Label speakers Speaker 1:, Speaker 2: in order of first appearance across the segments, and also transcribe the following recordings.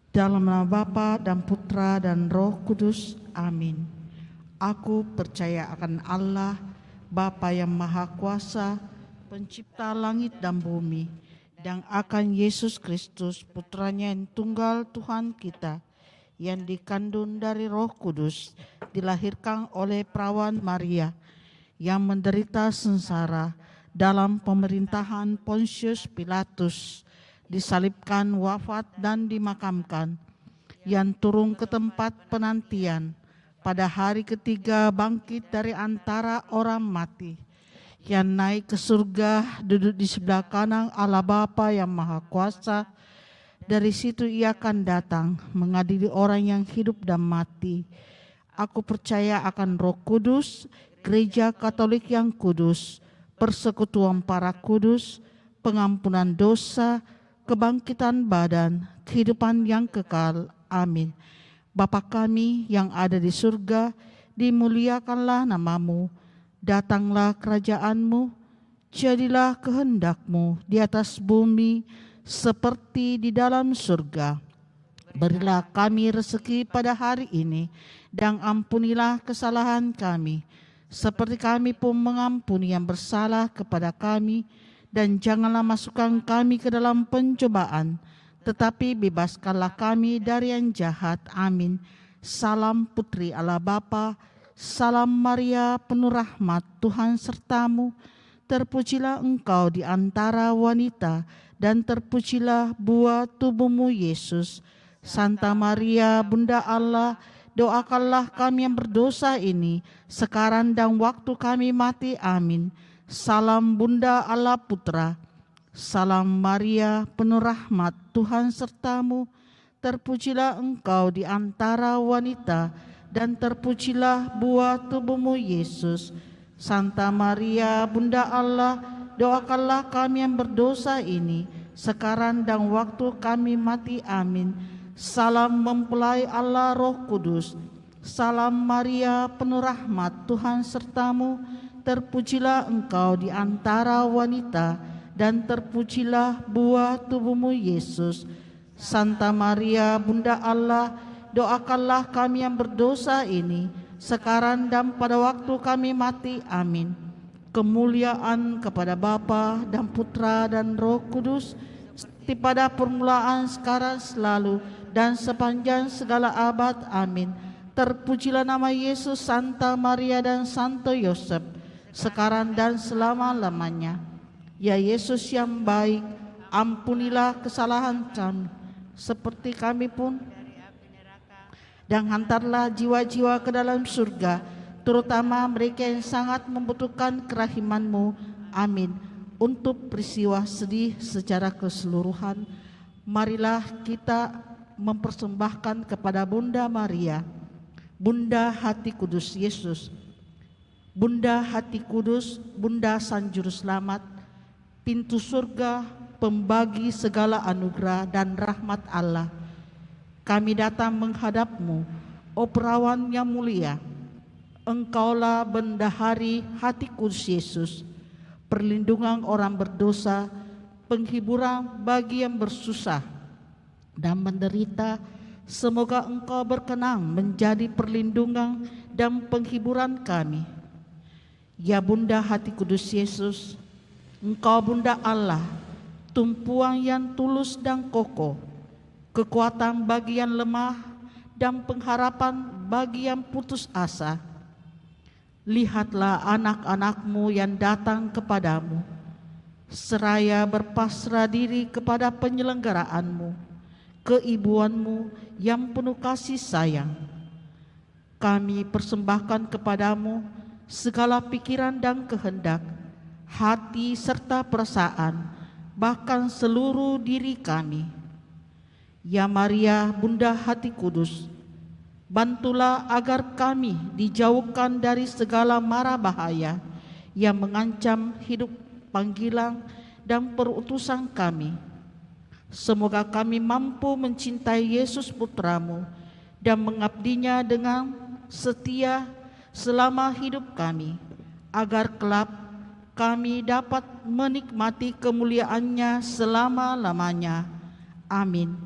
Speaker 1: Dalam nama Bapa dan Putra dan Roh Kudus. Amin. Aku percaya akan Allah, Bapa yang Maha Kuasa, Pencipta langit dan bumi, dan akan Yesus Kristus, Putranya yang tunggal Tuhan kita, yang dikandung dari Roh Kudus, dilahirkan oleh perawan Maria, yang menderita sengsara dalam pemerintahan Pontius Pilatus, disalibkan, wafat, dan dimakamkan, yang turun ke tempat penantian, pada hari ketiga bangkit dari antara orang mati, yang naik ke surga, duduk di sebelah kanan Allah Bapa yang Maha Kuasa. Dari situ ia akan datang mengadili orang yang hidup dan mati. Aku percaya akan Roh Kudus, Gereja Katolik yang kudus, persekutuan para kudus, pengampunan dosa, kebangkitan badan, kehidupan yang kekal. Amin. Bapa kami yang ada di surga, dimuliakanlah namamu, datanglah kerajaanmu, jadilah kehendak-Mu di atas bumi seperti di dalam surga. Berilah kami rezeki pada hari ini, dan ampunilah kesalahan kami, seperti kami pun mengampuni yang bersalah kepada kami, dan janganlah masukkan kami ke dalam pencobaan, tetapi bebaskanlah kami dari yang jahat. Amin. Salam Putri Allah Bapa, salam Maria penuh rahmat, Tuhan sertamu. Terpujilah engkau di antara wanita, dan terpujilah buah tubuhmu Yesus. Santa Maria Bunda Allah, doakanlah kami yang berdosa ini, sekarang dan waktu kami mati. Amin. Salam Bunda Allah Putra, salam Maria penuh rahmat, Tuhan sertamu. Terpujilah engkau di antara wanita, dan terpujilah buah tubuhmu Yesus. Santa Maria Bunda Allah, doakanlah kami yang berdosa ini, sekarang dan waktu kami mati. Amin. Salam mempelai Allah Roh Kudus, salam Maria penuh rahmat, Tuhan sertamu. Terpujilah engkau di antara wanita, dan terpujilah buah tubuhmu Yesus. Santa Maria Bunda Allah, doakanlah kami yang berdosa ini, sekarang dan pada waktu kami mati. Amin. Kemuliaan kepada Bapa dan Putra dan Roh Kudus, seperti pada permulaan, sekarang, selalu, dan sepanjang segala abad. Amin. Terpujilah nama Yesus, Santa Maria dan Santo Yosef, sekarang dan selama-lamanya. Ya Yesus yang baik, ampunilah kesalahan kami, seperti kami pun, dan hantarlah jiwa-jiwa ke dalam surga, terutama mereka yang sangat membutuhkan kerahiman-Mu. Amin. Untuk peristiwa sedih secara keseluruhan, marilah kita mempersembahkan kepada Bunda Maria, Bunda Hati Kudus Yesus, Bunda Hati Kudus, Bunda Sang Juru Selamat, pintu surga, pembagi segala anugerah dan rahmat Allah. Kami datang menghadap-Mu, O Perawan yang mulia. Engkaulah bendahari Hati Kudus Yesus, perlindungan orang berdosa, penghiburan bagi yang bersusah dan menderita. Semoga Engkau berkenan menjadi perlindungan dan penghiburan kami. Ya Bunda Hati Kudus Yesus, Engkau Bunda Allah, tumpuan yang tulus dan kokoh, kekuatan bagi yang lemah, dan pengharapan bagi yang putus asa. Lihatlah anak-anak-Mu yang datang kepadamu, seraya berpasrah diri kepada penyelenggaraan-Mu, keibuan-Mu yang penuh kasih sayang. Kami persembahkan kepadamu segala pikiran dan kehendak, hati serta perasaan, bahkan seluruh diri kami. Ya Maria Bunda Hati Kudus, bantulah agar kami dijauhkan dari segala mara bahaya yang mengancam hidup panggilan dan perutusan kami. Semoga kami mampu mencintai Yesus Putramu dan mengabdinya dengan setia selama hidup kami, agar kelak kami dapat menikmati kemuliaannya selama-lamanya. Amin.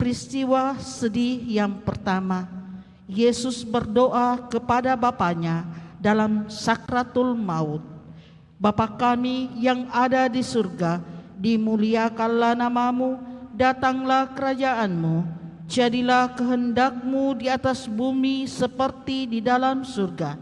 Speaker 1: peristiwa sedih yang pertama, Yesus berdoa kepada Bapanya dalam sakratul maut. Bapa kami yang ada di surga, dimuliakanlah namamu, datanglah kerajaan-Mu, jadilah kehendak-Mu di atas bumi seperti di dalam surga.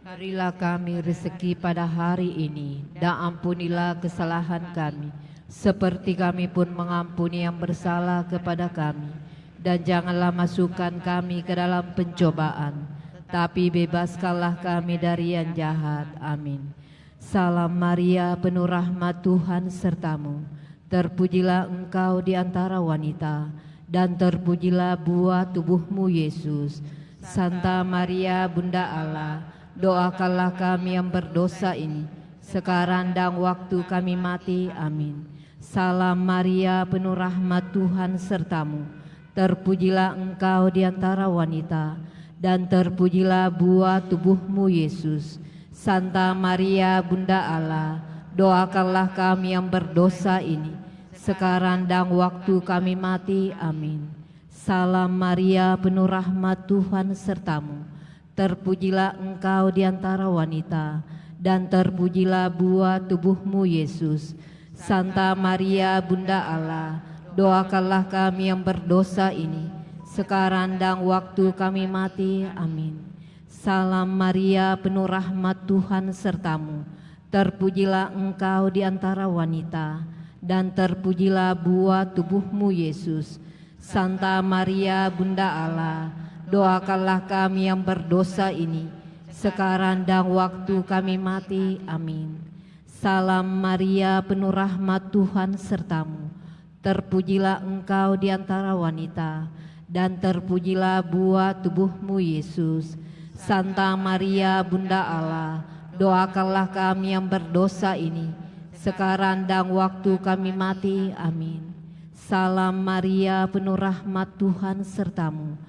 Speaker 2: Berilah kami rezeki pada hari ini, dan ampunilah kesalahan kami, seperti kami pun mengampuni yang bersalah kepada kami. Dan janganlah masukkan kami ke dalam pencobaan, tapi bebaskanlah kami dari yang jahat. Amin. Salam Maria, penuh rahmat, Tuhan sertamu. Terpujilah engkau di antara wanita, dan terpujilah buah tubuhmu Yesus. Santa Maria, Bunda Allah, doakanlah kami yang berdosa ini, sekarang dan waktu kami mati. Amin. Salam Maria, penuh rahmat, Tuhan sertamu. Terpujilah engkau di antara wanita, dan terpujilah buah tubuhmu Yesus. Santa Maria, Bunda Allah, doakanlah kami yang berdosa ini, sekarang dan waktu kami mati. Amin. Salam Maria, penuh rahmat, Tuhan sertamu. Terpujilah engkau di antara wanita, dan terpujilah buah tubuhmu Yesus. Santa Maria, Bunda Allah, doakanlah kami yang berdosa ini, sekarang dan waktu kami mati. Amin. Salam Maria, penuh rahmat, Tuhan sertamu. Terpujilah engkau di antara wanita, dan terpujilah buah tubuhmu Yesus. Santa Maria, Bunda Allah, doakanlah kami yang berdosa ini, sekarang dan waktu kami mati. Amin. Salam Maria, penuh rahmat, Tuhan sertamu. Terpujilah engkau di antara wanita, dan terpujilah buah tubuhmu Yesus. Santa Maria, Bunda Allah, doakanlah kami yang berdosa ini, sekarang dan waktu kami mati. Amin. Salam Maria, penuh rahmat, Tuhan sertamu.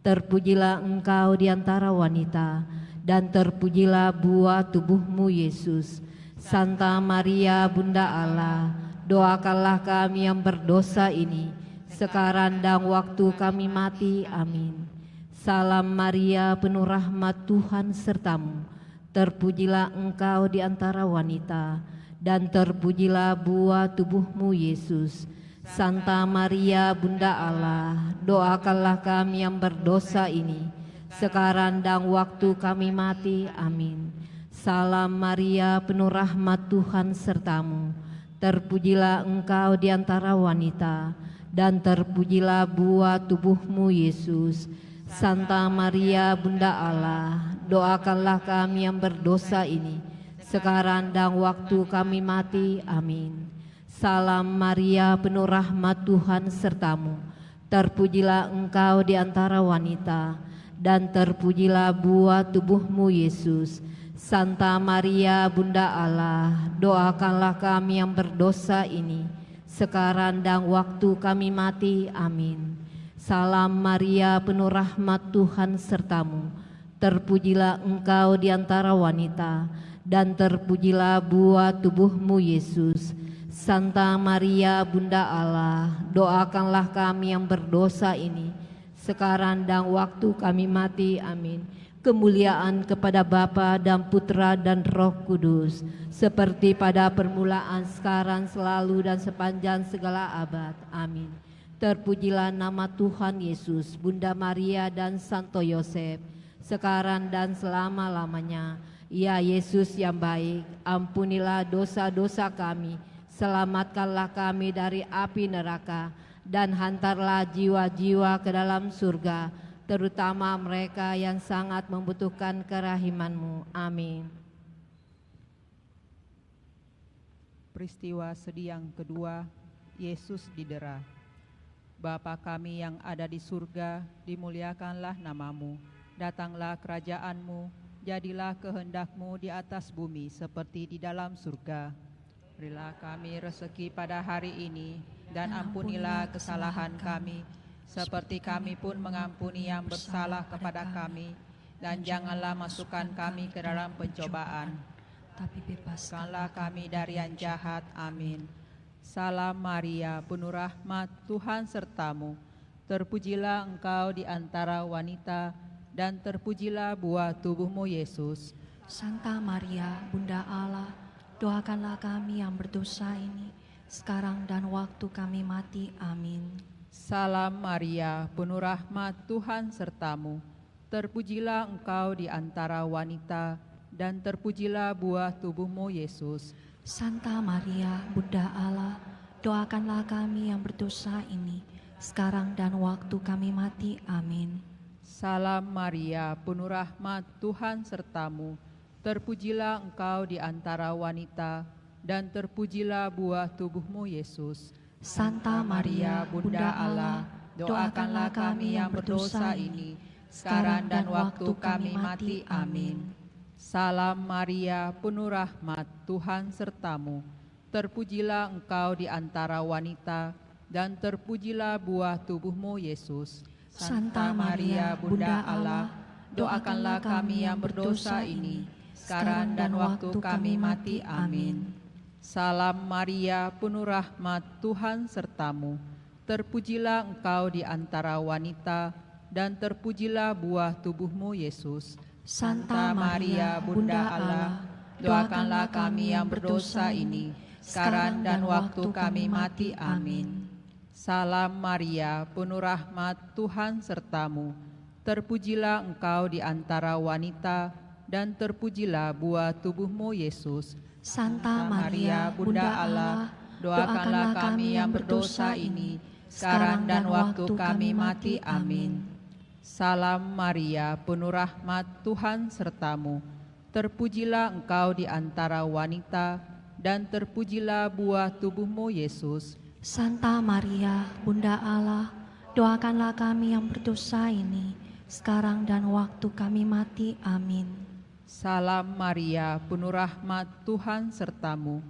Speaker 2: Terpujilah engkau di antara wanita, dan terpujilah buah tubuhmu Yesus. Santa Maria, Bunda Allah, doakanlah kami yang berdosa ini, sekarang dan waktu kami mati. Amin. Salam Maria, penuh rahmat, Tuhan sertamu. Terpujilah engkau di antara wanita, dan terpujilah buah tubuhmu Yesus. Santa Maria, Bunda Allah, doakanlah kami yang berdosa ini, sekarang dan waktu kami mati. Amin. Salam Maria, penuh rahmat, Tuhan sertamu. Terpujilah engkau di antara wanita, dan terpujilah buah tubuhmu Yesus. Santa Maria, Bunda Allah, doakanlah kami yang berdosa ini, sekarang dan waktu kami mati. Amin. Salam Maria, penuh rahmat, Tuhan sertamu. Terpujilah engkau di antara wanita, dan terpujilah buah tubuhmu Yesus. Santa Maria, Bunda Allah, doakanlah kami yang berdosa ini, sekarang dan waktu kami mati. Amin. Salam Maria, penuh rahmat, Tuhan sertamu. Terpujilah engkau di antara wanita, dan terpujilah buah tubuhmu Yesus. Santa Maria, Bunda Allah, doakanlah kami yang berdosa ini, sekarang dan waktu kami mati. Amin. Kemuliaan kepada Bapa dan Putra dan Roh Kudus, seperti pada permulaan, sekarang, selalu, dan sepanjang segala abad. Amin. Terpujilah nama Tuhan Yesus, Bunda Maria dan Santo Yosef, sekarang dan selama-lamanya. Ya Yesus yang baik, ampunilah dosa-dosa kami, selamatkanlah kami dari api neraka, dan hantarlah jiwa-jiwa ke dalam surga, terutama mereka yang sangat membutuhkan kerahiman-Mu. Amin.
Speaker 3: Peristiwa sedih yang kedua, Yesus didera. Bapa kami yang ada di surga, dimuliakanlah namamu. Datanglah kerajaan-Mu, jadilah kehendak-Mu di atas bumi seperti di dalam surga. Berilah kami rezeki pada hari ini, dan ampunilah kesalahan kami, seperti kami pun mengampuni yang bersalah kepada kami. Dan janganlah masukkan kami ke dalam pencobaan, tapi bebaskanlah kami dari yang jahat. Amin. Salam Maria, penuh rahmat, Tuhan sertamu. terpujilah Engkau di antara wanita, dan terpujilah buah tubuhmu, Yesus.
Speaker 4: Santa Maria, Bunda Allah, doakanlah kami yang berdosa ini, sekarang dan waktu kami mati. Amin.
Speaker 3: Salam Maria, penuh rahmat, Tuhan sertamu. Terpujilah Engkau di antara wanita, dan terpujilah buah tubuhmu, Yesus.
Speaker 4: Santa Maria, Bunda Allah, doakanlah kami yang berdosa ini, sekarang dan waktu kami mati. Amin.
Speaker 3: Salam Maria, penuh rahmat, Tuhan sertamu. Terpujilah Engkau di antara wanita, dan terpujilah buah tubuhmu, Yesus.
Speaker 4: Santa Maria, Bunda Allah, doakanlah kami yang berdosa ini, sekarang dan waktu kami mati. Amin.
Speaker 3: Salam Maria, penuh rahmat, Tuhan sertamu. Terpujilah Engkau di antara wanita, dan terpujilah buah tubuhmu, Yesus.
Speaker 4: Santa Maria, Bunda Allah,
Speaker 3: doakanlah kami yang berdosa ini, sekarang dan waktu kami mati. Amin. Salam Maria, penuh rahmat, Tuhan sertamu. Terpujilah Engkau di antara wanita, dan terpujilah buah tubuhmu, Yesus.
Speaker 4: Santa Maria, Bunda Allah, doakanlah kami yang berdosa ini, sekarang dan waktu kami mati. Amin.
Speaker 3: Salam Maria, penuh rahmat, Tuhan sertamu. Terpujilah Engkau di antara wanita, dan terpujilah buah tubuhmu, Yesus.
Speaker 4: Santa Maria, Bunda Allah, doakanlah kami yang berdosa ini, sekarang dan waktu kami mati. Amin.
Speaker 3: Salam Maria, penuh rahmat, Tuhan sertamu. Terpujilah Engkau di antara wanita, dan terpujilah buah tubuhmu, Yesus.
Speaker 4: Santa Maria, Bunda Allah, doakanlah kami yang berdosa ini, sekarang dan waktu kami mati. Amin.
Speaker 3: Salam Maria, penuh rahmat, Tuhan sertamu.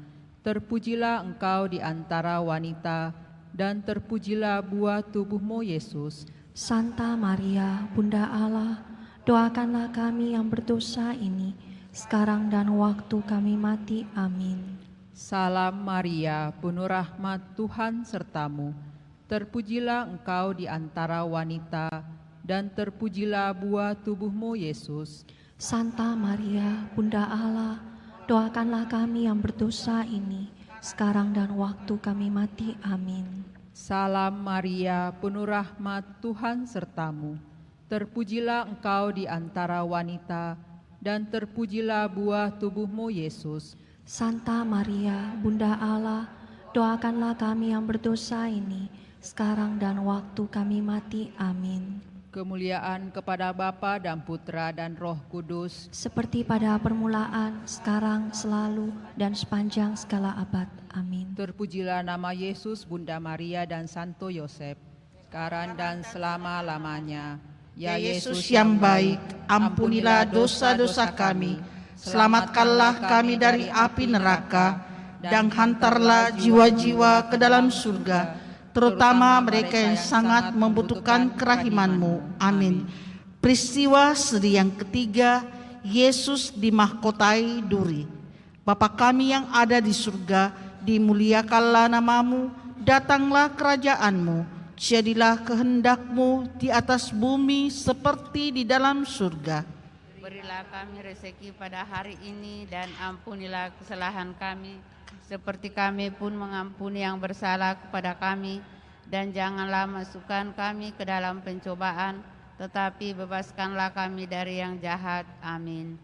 Speaker 3: Terpujilah Engkau di antara wanita, dan terpujilah buah tubuhmu, Yesus.
Speaker 4: Santa Maria, Bunda Allah, doakanlah kami yang berdosa ini, sekarang dan waktu kami mati. Amin.
Speaker 3: Salam Maria, penuh rahmat, Tuhan sertamu. Terpujilah Engkau di antara wanita, dan terpujilah buah tubuhmu, Yesus.
Speaker 4: Santa Maria, Bunda Allah, doakanlah kami yang berdosa ini, sekarang dan waktu kami mati. Amin.
Speaker 3: Salam Maria, penuh rahmat, Tuhan sertamu. Terpujilah Engkau di antara wanita, dan terpujilah buah tubuhmu, Yesus.
Speaker 4: Santa Maria, Bunda Allah, doakanlah kami yang berdosa ini, sekarang dan waktu kami mati. Amin.
Speaker 3: Kemuliaan kepada Bapa dan Putra dan Roh Kudus,
Speaker 4: Seperti pada permulaan, sekarang, selalu, dan sepanjang segala abad. Amin.
Speaker 3: terpujilah nama Yesus, Bunda Maria dan Santo Yosef, sekarang dan selama-lamanya.
Speaker 1: Ya Yesus yang baik, ampunilah dosa-dosa kami, selamatkanlah kami dari api neraka, dan hantarlah jiwa-jiwa ke dalam surga, terutama mereka yang sangat membutuhkan kerahiman-Mu. Amin. Peristiwa sedih yang ketiga, Yesus dimahkotai duri. Bapa kami yang ada di surga, dimuliakanlah nama-Mu, datanglah kerajaan-Mu, jadilah kehendak-Mu di atas bumi seperti di dalam surga.
Speaker 5: Berilah kami rezeki pada hari ini, dan ampunilah kesalahan kami, seperti kami pun mengampuni yang bersalah kepada kami. Dan janganlah masukkan kami ke dalam pencobaan, tetapi bebaskanlah kami dari yang jahat. Amin.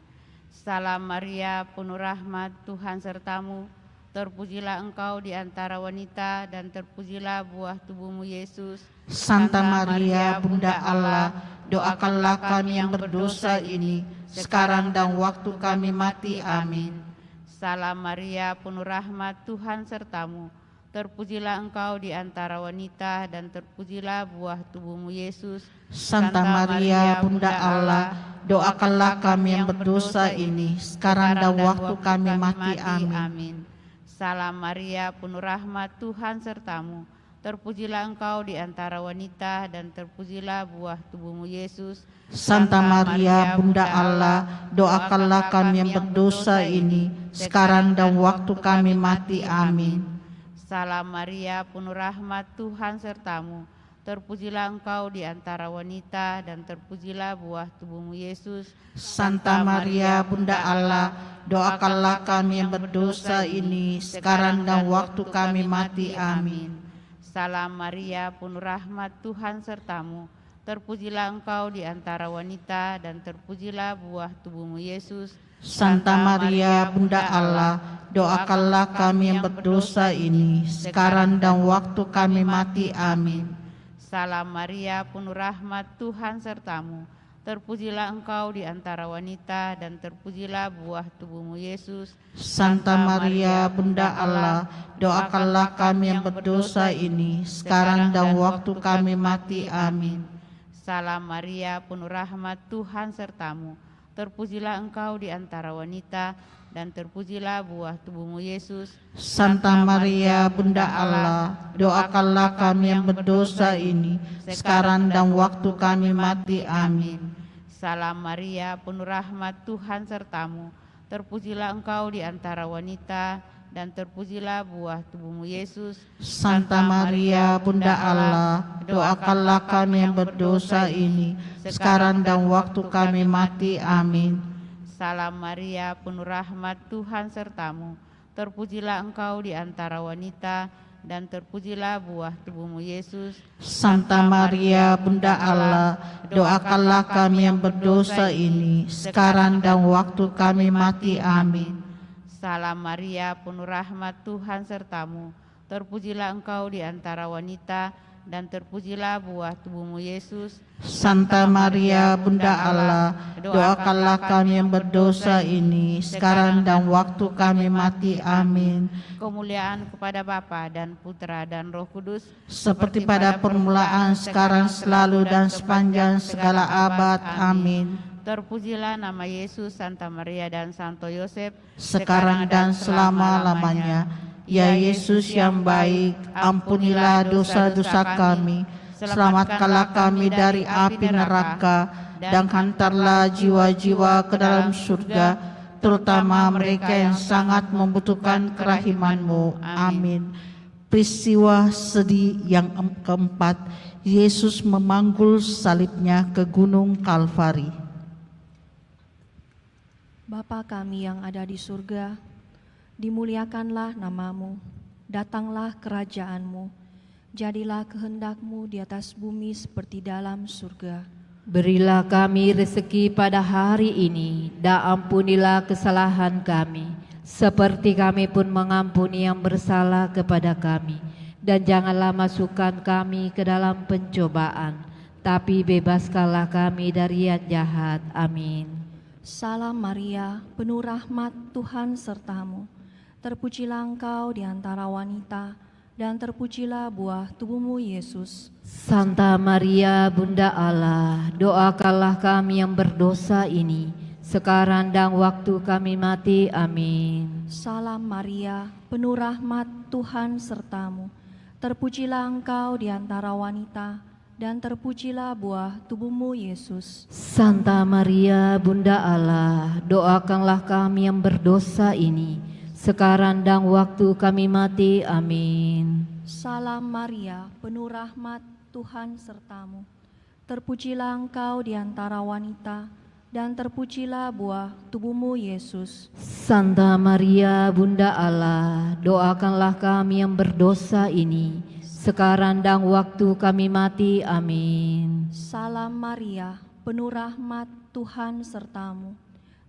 Speaker 5: Salam Maria, penuh rahmat, Tuhan sertamu. Terpujilah Engkau di antara wanita, dan terpujilah buah tubuhmu, Yesus.
Speaker 1: Santa Maria, Bunda Allah, doakanlah kami yang berdosa ini, sekarang dan waktu kami mati. Amin.
Speaker 5: Salam Maria, penuh rahmat, Tuhan sertamu. Terpujilah Engkau di antara wanita, dan terpujilah buah tubuhmu, Yesus.
Speaker 1: Santa Maria, Bunda Allah, doakanlah kami yang berdosa ini, sekarang dan waktu kami mati. Amin.
Speaker 5: Salam Maria, penuh rahmat, Tuhan sertamu. Terpujilah Engkau di antara wanita, dan terpujilah buah tubuhmu, Yesus.
Speaker 1: Santa Maria, Bunda Allah, doakanlah kami yang berdosa ini, sekarang dan waktu kami mati. Amin.
Speaker 5: Salam Maria, penuh rahmat, Tuhan sertamu. terpujilah Engkau di antara wanita, dan terpujilah buah tubuhmu Yesus.
Speaker 1: Santa Maria, Bunda Allah, doakanlah kami yang berdosa ini, sekarang dan waktu kami mati. Amin.
Speaker 5: Salam Maria, penuh rahmat, Tuhan sertamu. Terpujilah Engkau di antara wanita, dan terpujilah buah tubuhmu Yesus.
Speaker 1: Santa Maria, Bunda Allah, doakanlah kami yang berdosa ini, sekarang dan waktu kami mati. Amin.
Speaker 5: Salam Maria, penuh rahmat, Tuhan sertamu. Terpujilah Engkau di antara wanita, dan terpujilah buah tubuhmu Yesus.
Speaker 1: Santa Maria, Bunda Allah, doakanlah kami yang berdosa ini, sekarang dan waktu kami mati. Amin.
Speaker 5: Salam Maria, penuh rahmat, Tuhan sertamu. Terpujilah Engkau di antara wanita, dan terpujilah buah tubuhmu Yesus.
Speaker 1: Santa Maria, Bunda Allah, doakanlah kami yang berdosa ini, sekarang dan waktu kami mati. Amin.
Speaker 5: Salam Maria, penuh rahmat, Tuhan sertamu. Terpujilah Engkau di antara wanita, dan terpujilah buah tubuhmu Yesus.
Speaker 1: Santa Maria, Bunda Allah, doakanlah kami yang berdosa ini, sekarang dan waktu kami mati. Amin.
Speaker 5: Salam Maria, penuh rahmat, Tuhan sertamu. Terpujilah Engkau di antara wanita, dan terpujilah buah tubuhmu Yesus.
Speaker 1: Santa Maria, Bunda Allah, doakanlah kami yang berdosa ini, sekarang dan waktu kami mati. Amin.
Speaker 5: Salam Maria, penuh rahmat, Tuhan sertamu. Terpujilah Engkau di antara wanita, dan terpujilah buah tubuhmu Yesus.
Speaker 1: Santa Maria, Bunda Allah, doakanlah kami yang berdosa ini, sekarang dan waktu kami mati. Amin.
Speaker 5: Kemuliaan kepada Bapa dan Putra dan Roh Kudus,
Speaker 1: Seperti pada permulaan, sekarang, selalu, dan sepanjang segala abad. Amin.
Speaker 5: Terpujilah nama Yesus, Santa Maria dan Santo Yosef,
Speaker 1: Sekarang dan selama-lamanya. Ya Yesus yang baik, ampunilah dosa-dosa kami, selamatkanlah kami dari api neraka, dan hantarlah jiwa-jiwa ke dalam surga, terutama mereka yang sangat membutuhkan kerahiman-Mu. Amin. Peristiwa sedih yang keempat, Yesus memanggul salibnya ke Gunung Kalvari.
Speaker 4: Bapa kami yang ada di surga, dimuliakanlah namamu, datanglah kerajaanmu, jadilah kehendak-Mu di atas bumi seperti dalam surga.
Speaker 2: Berilah kami rezeki pada hari ini, dan ampunilah kesalahan kami, seperti kami pun mengampuni yang bersalah kepada kami. Dan janganlah masukkan kami ke dalam pencobaan, tapi bebaskanlah kami dari yang jahat. Amin.
Speaker 4: Salam Maria, penuh rahmat, Tuhan sertamu. Terpujilah Engkau di antara wanita, dan terpujilah buah tubuhmu Yesus.
Speaker 2: Santa Maria, Bunda Allah, doakanlah kami yang berdosa ini, sekarang dan waktu kami mati. Amin.
Speaker 4: Salam Maria, penuh rahmat, Tuhan sertamu. Terpujilah Engkau di antara wanita, dan terpujilah buah tubuhmu Yesus.
Speaker 2: Santa Maria, Bunda Allah, doakanlah kami yang berdosa ini, sekarang dan waktu kami mati. Amin.
Speaker 4: Salam Maria, penuh rahmat, Tuhan sertamu. Terpujilah Engkau di antara wanita, dan terpujilah buah tubuhmu Yesus.
Speaker 2: Santa Maria, Bunda Allah, doakanlah kami yang berdosa ini, sekarang dan waktu kami mati. Amin.
Speaker 4: Salam Maria, penuh rahmat, Tuhan sertamu.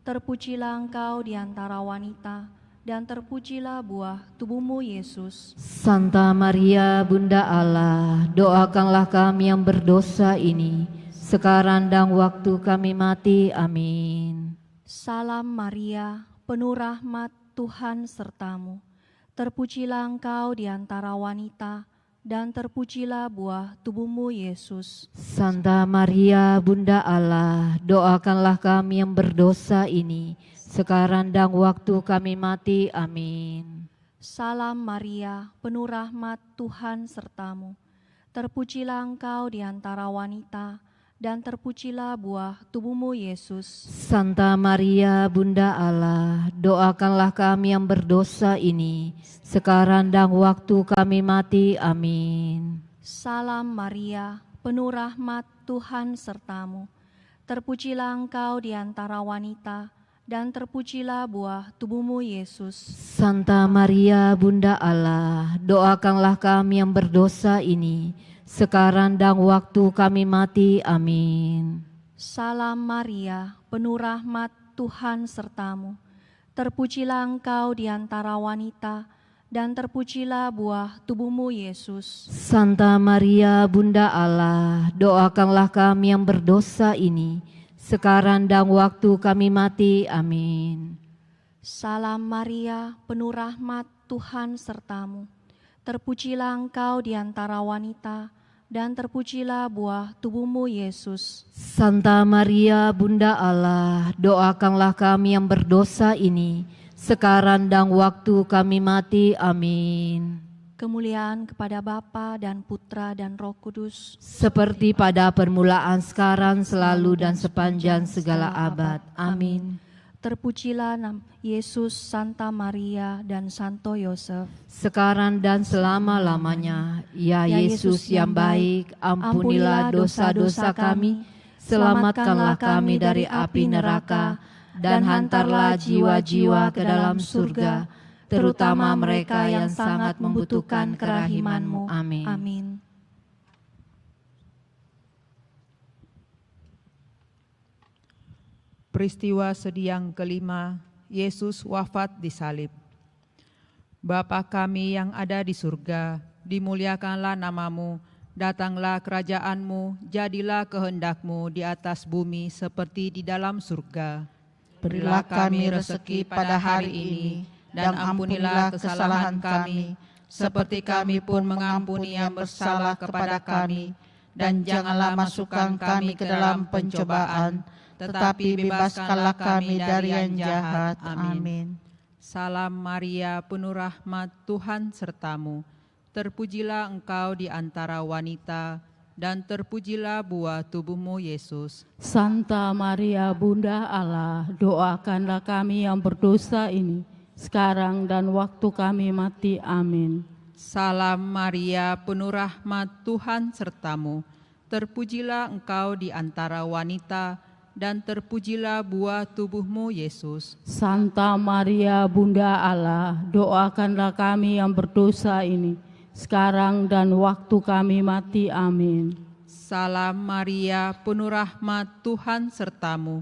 Speaker 4: Terpujilah Engkau di antara wanita, dan terpujilah buah tubuhmu Yesus.
Speaker 2: Santa Maria, Bunda Allah, doakanlah kami yang berdosa ini, sekarang dan waktu kami mati. Amin.
Speaker 4: Salam Maria, penuh rahmat, Tuhan sertamu. Terpujilah Engkau di antara wanita, dan terpujilah buah tubuhmu Yesus.
Speaker 2: Santa Maria, Bunda Allah, doakanlah kami yang berdosa ini, sekarang dan waktu kami mati. Amin.
Speaker 4: Salam Maria, penuh rahmat, Tuhan sertamu. Terpujilah Engkau di antara wanita, dan terpujilah buah tubuhmu Yesus.
Speaker 2: Santa Maria, Bunda Allah, doakanlah kami yang berdosa ini, sekarang dan waktu kami mati. Amin.
Speaker 4: Salam Maria, penuh rahmat, Tuhan sertamu. Terpujilah engkau di antara wanita, dan terpujilah buah tubuhmu Yesus.
Speaker 2: Santa Maria, Bunda Allah, doakanlah kami yang berdosa ini, sekarang dan waktu kami mati. Amin.
Speaker 4: Salam Maria, penuh rahmat, Tuhan sertamu. Terpujilah engkau di antara wanita, dan terpujilah buah tubuhmu Yesus.
Speaker 2: Santa Maria, Bunda Allah, doakanlah kami yang berdosa ini, sekarang dan waktu kami mati. Amin.
Speaker 4: Salam Maria, penuh rahmat, Tuhan sertamu. Terpujilah engkau di antara wanita, dan terpujilah buah tubuhmu Yesus.
Speaker 2: Santa Maria, Bunda Allah, doakanlah kami yang berdosa ini, sekarang dan waktu kami mati. Amin.
Speaker 4: Kemuliaan kepada Bapa dan Putra dan Roh Kudus,
Speaker 2: Seperti pada permulaan, sekarang, selalu, dan sepanjang segala abad. Amin.
Speaker 4: terpujilah Yesus, Santa Maria, dan Santo Yosef.
Speaker 2: Sekarang dan selama-lamanya. Ya Yesus yang baik, ampunilah dosa-dosa kami, selamatkanlah kami dari api neraka, dan hantarlah jiwa-jiwa ke dalam surga, terutama mereka yang sangat membutuhkan kerahiman-Mu. Amin.
Speaker 4: Amin.
Speaker 3: Peristiwa sedih yang kelima, Yesus wafat di salib. Bapa kami yang ada di surga, dimuliakanlah namamu, datanglah kerajaan-Mu, jadilah kehendak-Mu di atas bumi seperti di dalam surga.
Speaker 1: Berilah kami rezeki pada hari ini, dan ampunilah kesalahan kami, seperti kami pun mengampuni yang bersalah kepada kami. Dan janganlah masukkan kami ke dalam pencobaan, tetapi bebaskanlah kami dari yang jahat. Amin.
Speaker 3: Salam Maria, penuh rahmat, Tuhan sertamu. Terpujilah engkau di antara wanita, dan terpujilah buah tubuhmu Yesus.
Speaker 6: Santa Maria, Bunda Allah, doakanlah kami yang berdosa ini, sekarang dan waktu kami mati. Amin.
Speaker 3: Salam Maria, penuh rahmat, Tuhan sertamu. Terpujilah engkau di antara wanita, dan terpujilah buah tubuhmu Yesus.
Speaker 6: Santa Maria, Bunda Allah, doakanlah kami yang berdosa ini, sekarang dan waktu kami mati. Amin.
Speaker 3: Salam Maria, penuh rahmat, Tuhan sertamu.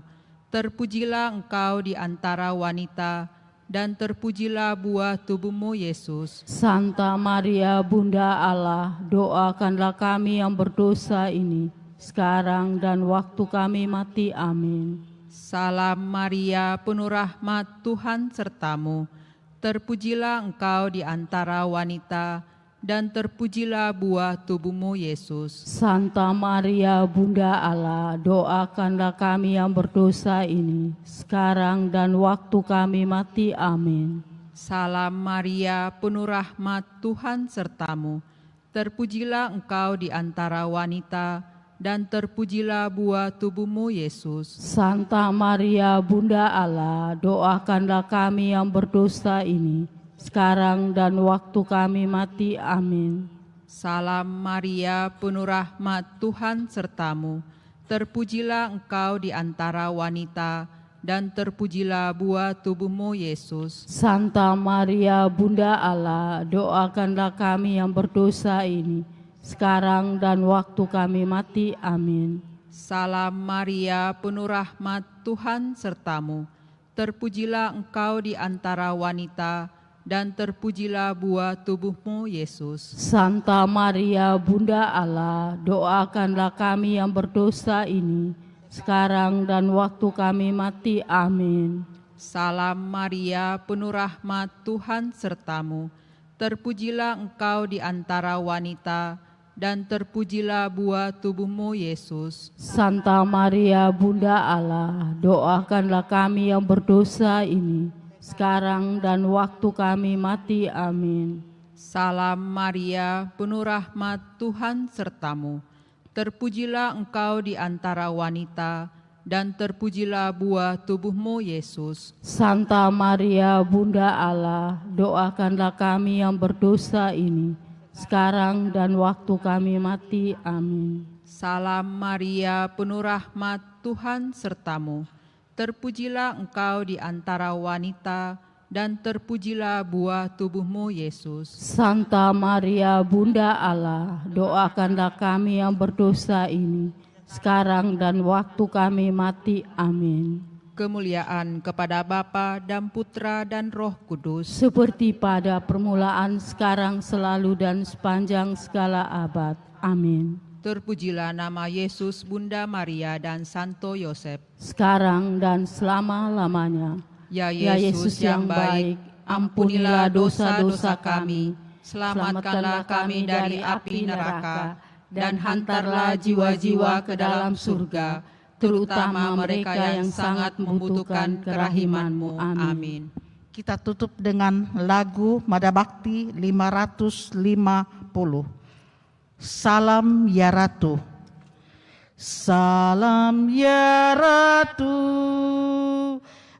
Speaker 3: Terpujilah engkau di antara wanita, dan terpujilah buah tubuhmu Yesus.
Speaker 6: Santa Maria, Bunda Allah, doakanlah kami yang berdosa ini, sekarang dan waktu kami mati. Amin.
Speaker 3: Salam Maria, penuh rahmat, Tuhan sertamu. Terpujilah engkau di antara wanita, dan terpujilah buah tubuhmu Yesus.
Speaker 6: Santa Maria, Bunda Allah, doakanlah kami yang berdosa ini, sekarang dan waktu kami mati. Amin.
Speaker 3: Salam Maria, penuh rahmat, Tuhan sertamu. Terpujilah engkau di antara wanita, dan terpujilah buah tubuhmu Yesus.
Speaker 6: Santa Maria, Bunda Allah, doakanlah kami yang berdosa ini, sekarang dan waktu kami mati. Amin.
Speaker 3: Salam Maria, penuh rahmat, Tuhan sertamu. Terpujilah engkau di antara wanita, dan terpujilah buah tubuhmu Yesus.
Speaker 6: Santa Maria, Bunda Allah, doakanlah kami yang berdosa ini, sekarang dan waktu kami mati. Amin.
Speaker 3: Salam Maria, penuh rahmat, Tuhan sertamu. Terpujilah engkau di antara wanita, dan terpujilah buah tubuhmu Yesus.
Speaker 6: Santa Maria, Bunda Allah, doakanlah kami yang berdosa ini, sekarang dan waktu kami mati. Amin.
Speaker 3: Salam Maria, penuh rahmat, Tuhan sertamu. Terpujilah engkau di antara wanita, dan terpujilah buah tubuhmu Yesus.
Speaker 6: Santa Maria, Bunda Allah, doakanlah kami yang berdosa ini, sekarang dan waktu kami mati. Amin.
Speaker 3: Salam Maria, penuh rahmat, Tuhan sertamu. Terpujilah engkau di antara wanita, dan terpujilah buah tubuhmu Yesus.
Speaker 6: Santa Maria, Bunda Allah, doakanlah kami yang berdosa ini, sekarang dan waktu kami mati. Amin.
Speaker 3: Salam Maria, penuh rahmat, Tuhan sertamu. Terpujilah engkau di antara wanita, dan terpujilah buah tubuhmu, Yesus.
Speaker 6: Santa Maria, Bunda Allah, doakanlah kami yang berdosa ini, sekarang dan waktu kami mati. Amin.
Speaker 3: Kemuliaan kepada Bapa dan Putra dan Roh Kudus.
Speaker 6: Seperti pada permulaan, sekarang, selalu, dan sepanjang segala abad. Amin.
Speaker 3: Terpujilah nama Yesus, Bunda Maria, dan Santo Yosef.
Speaker 6: Sekarang dan selama-lamanya.
Speaker 3: Ya
Speaker 6: Ya
Speaker 3: Yesus yang baik, ampunilah dosa-dosa kami, selamatkanlah kami dari api neraka, dan hantarlah jiwa-jiwa ke dalam surga, terutama mereka yang sangat membutuhkan kerahiman-Mu. Amin.
Speaker 1: Kita tutup dengan lagu Mada Bakti 550. Salam ya Ratu. Salam ya Ratu,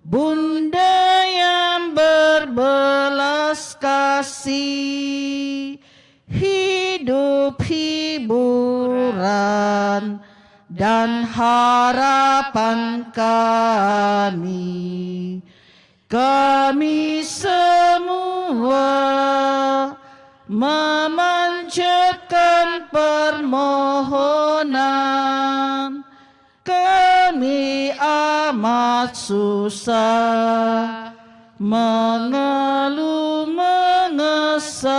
Speaker 1: Bunda yang berbelas kasih, hidup hiburan dan harapan kami. Kami semua memanjatkan permohonan, kami amat susah, mengeluh mengesah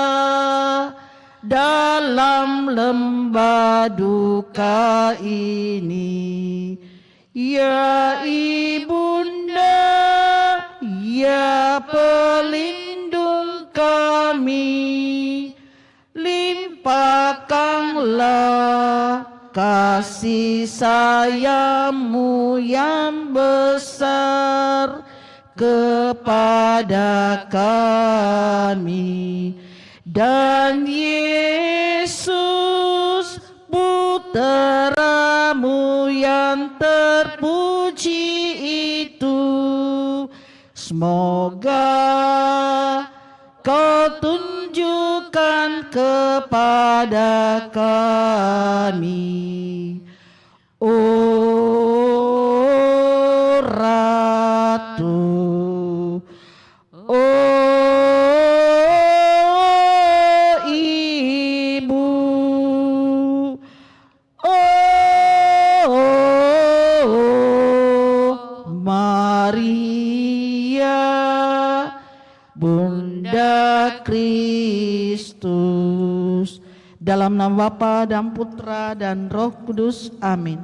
Speaker 1: dalam lembah duka ini. Ya Ibunda, ya pelindung kami, limpahkanlah kasih sayang-Mu yang besar kepada kami. Dan Yesus, Putra-Mu yang terpuji itu, semoga Kau tunjukkan kepada kami, oh Ratu, oh Ibu, oh Maria, Bunda Kristus. Dalam nama Bapa dan Putra dan Roh Kudus. Amin.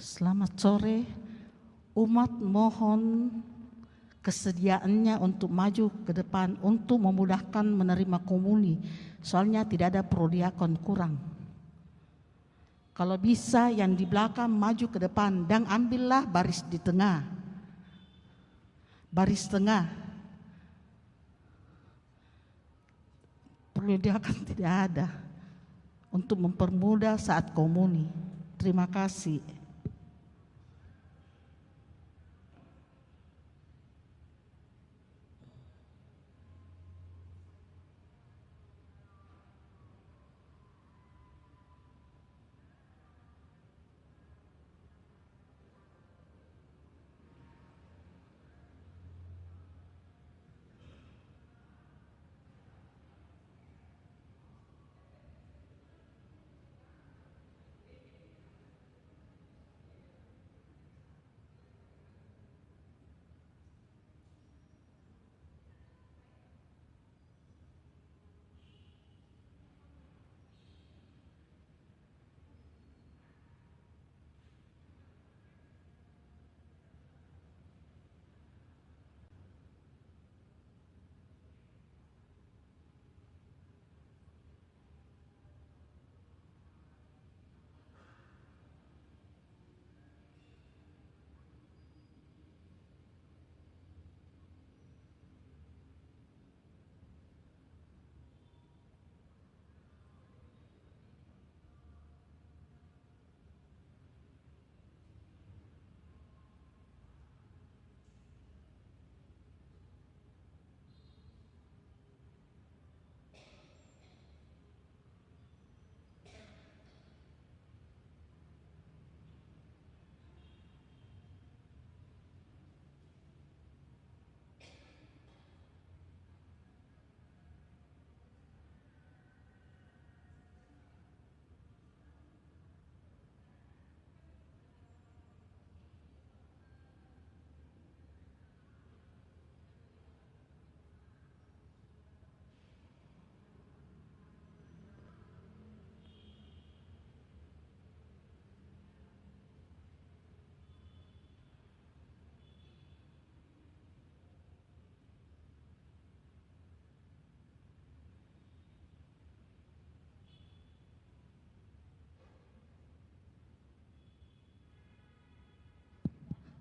Speaker 1: Selamat sore, umat mohon kesediaannya untuk maju ke depan untuk memudahkan menerima komuni. Soalnya tidak ada prodiakon kurang. Kalau bisa yang di belakang maju ke depan dan ambillah baris di tengah. Baris tengah. Prodiakon tidak ada untuk mempermudah saat komuni. Terima kasih.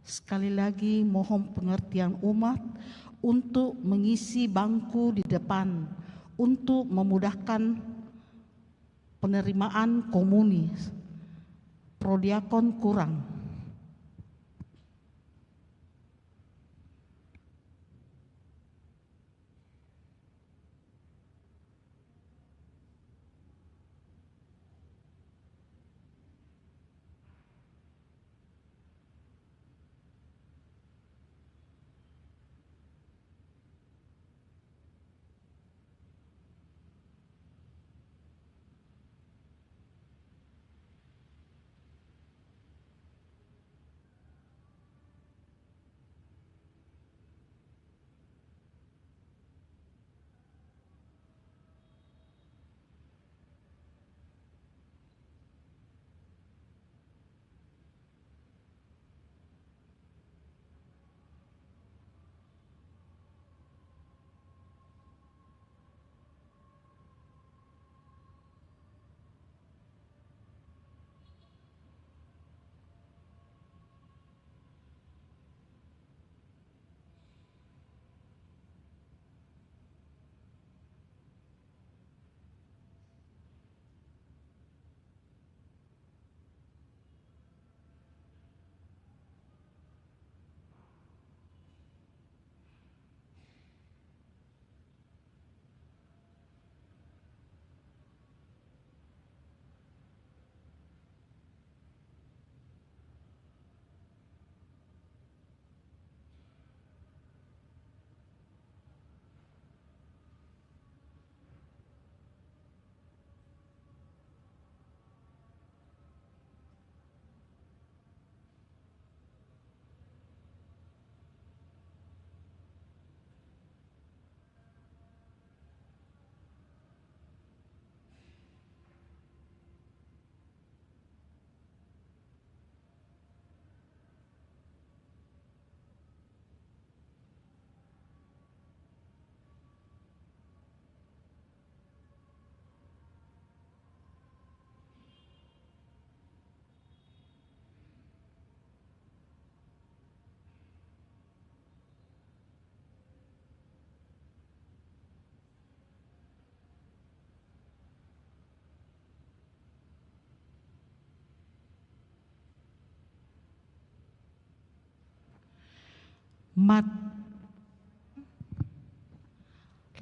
Speaker 1: Sekali lagi mohon pengertian umat untuk mengisi bangku di depan untuk memudahkan penerimaan komuni. Prodiakon kurang.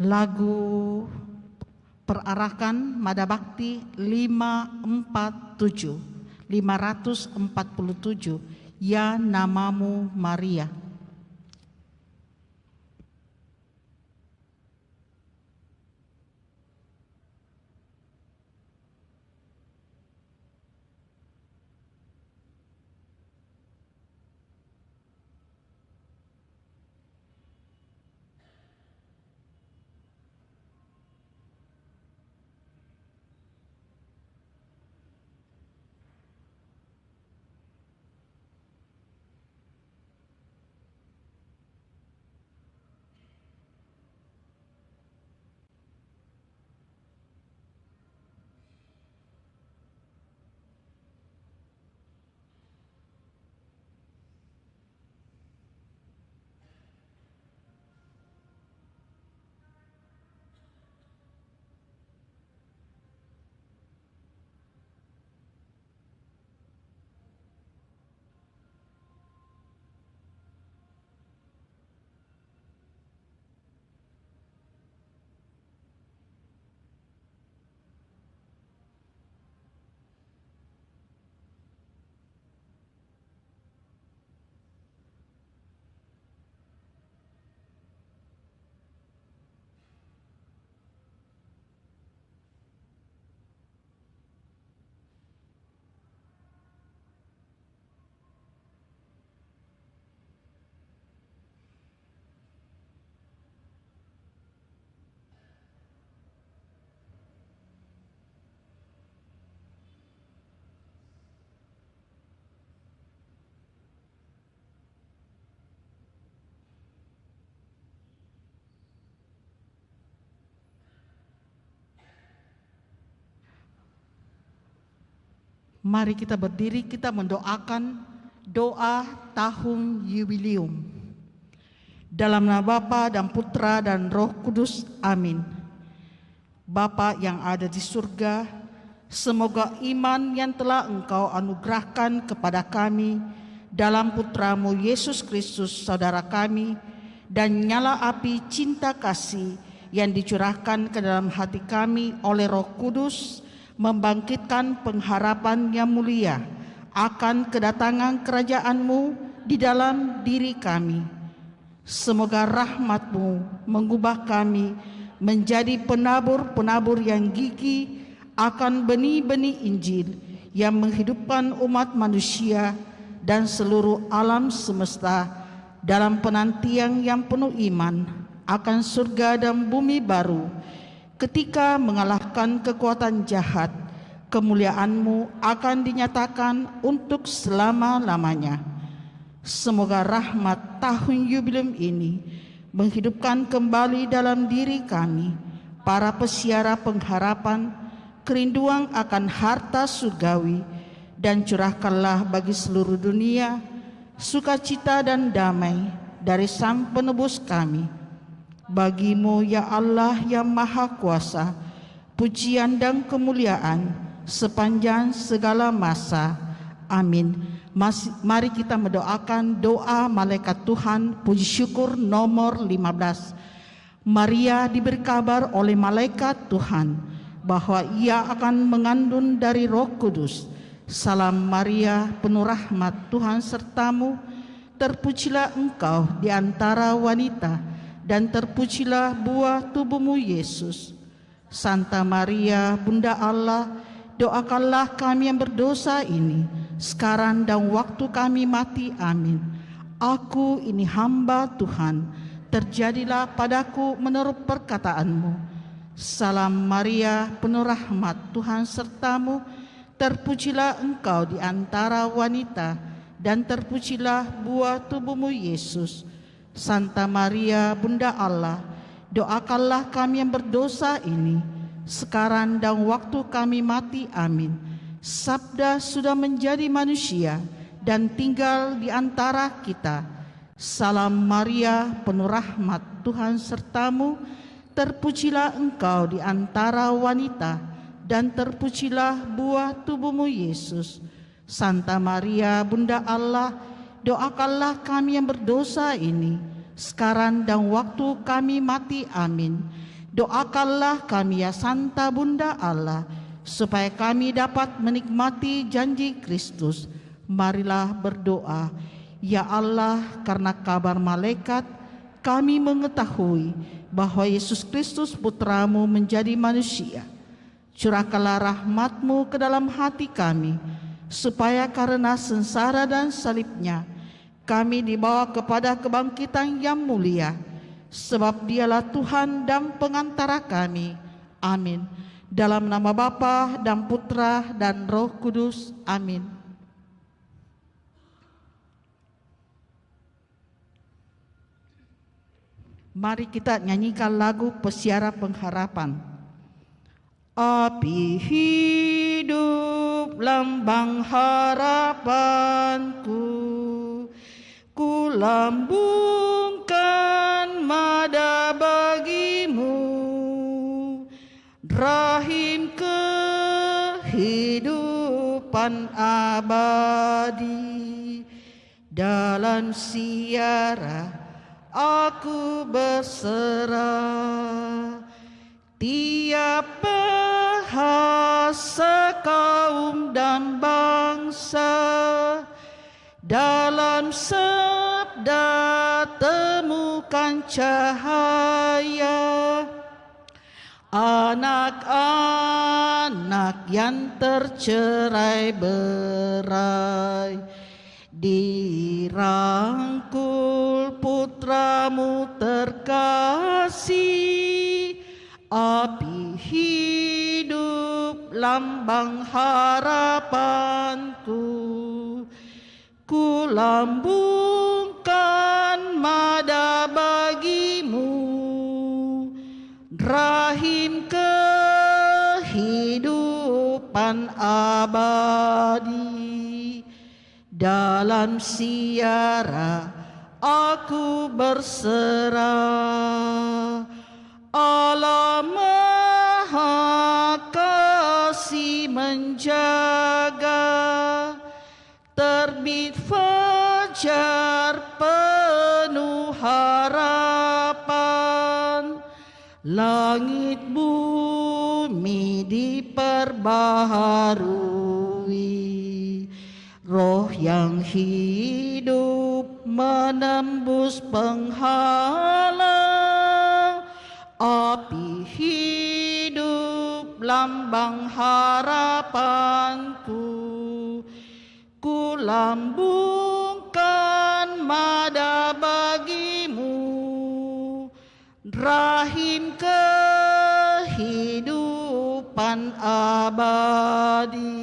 Speaker 1: Lagu perarakan Mada Bakti 547, Ya Namamu Maria. Mari kita berdiri, kita mendoakan doa tahun Yubileum. Dalam nama Bapa dan Putra dan Roh Kudus, amin. Bapa yang ada di surga, semoga iman yang telah Engkau anugerahkan kepada kami dalam Putramu Yesus Kristus, Saudara kami, dan nyala api cinta kasih yang dicurahkan ke dalam hati kami oleh Roh Kudus, membangkitkan pengharapan yang mulia akan kedatangan kerajaan-Mu di dalam diri kami. Semoga rahmat-Mu mengubah kami menjadi penabur-penabur yang gigih akan benih-benih Injil yang menghidupkan umat manusia dan seluruh alam semesta dalam penantian yang penuh iman akan surga dan bumi baru. Ketika mengalahkan kekuatan jahat, kemuliaan-Mu akan dinyatakan untuk selama-lamanya. Semoga rahmat tahun Yubileum ini menghidupkan kembali dalam diri kami, para pesiara pengharapan, kerinduan akan harta surgawi, dan curahkanlah bagi seluruh dunia sukacita dan damai dari Sang Penebus kami. Bagi-Mu ya Allah yang Maha Kuasa, pujian dan kemuliaan sepanjang segala masa. Amin. Mari kita mendoakan doa malaikat Tuhan, puji syukur nomor 15. Maria diberi kabar oleh malaikat Tuhan bahwa ia akan mengandung dari Roh Kudus. Salam Maria, penuh rahmat, Tuhan sertamu, terpujilah engkau di antara wanita, dan terpujilah buah tubuhmu Yesus. Santa Maria, Bunda Allah, doakanlah kami yang berdosa ini, sekarang dan waktu kami mati. Amin. Aku ini hamba Tuhan, terjadilah padaku menurut perkataanmu. Salam Maria, penuh rahmat, Tuhan sertamu, terpujilah engkau di antara wanita, dan terpujilah buah tubuhmu Yesus. Santa Maria, Bunda Allah, doakanlah kami yang berdosa ini, sekarang dan waktu kami mati. Amin. Sabda sudah menjadi manusia dan tinggal di antara kita. Salam Maria, penuh rahmat, Tuhan sertamu, terpujilah engkau di antara wanita, dan terpujilah buah tubuhmu Yesus. Santa Maria, Bunda Allah, doakanlah kami yang berdosa ini, sekarang dan waktu kami mati. Amin. Doakanlah kami ya Santa Bunda Allah, supaya kami dapat menikmati janji Kristus. Marilah berdoa. Ya Allah, karena kabar malaikat, kami mengetahui bahwa Yesus Kristus Putramu menjadi manusia. Curahkanlah rahmat-Mu ke dalam hati kami, supaya karena sengsara dan salibnya, kami dibawa kepada kebangkitan yang mulia. Sebab Dialah Tuhan dan pengantara kami. Amin. Dalam nama Bapa dan Putra dan Roh Kudus. Amin. Mari kita nyanyikan lagu Pesiara Pengharapan. Api hidup lambang harapanku, ku lambungkan mada bagimu, rahim kehidupan abadi. Dalam siara aku berserah, tiap bahasa kaum dan bangsa, dalam sabda temukan cahaya. Anak-anak yang tercerai berai, dirangkul Putramu terkasih. Api hidup lambang harapanku, ku lambungkan mada bagimu, rahim kehidupan abadi. Dalam siara aku berserah, Allah Maha Kasih menjaga. Terbit fajar penuh harapan, langit bumi diperbaharui. Roh yang hidup menembus penghalang, api hidup lambang harapanku, ku lambungkan mada bagimu, rahim kehidupan abadi.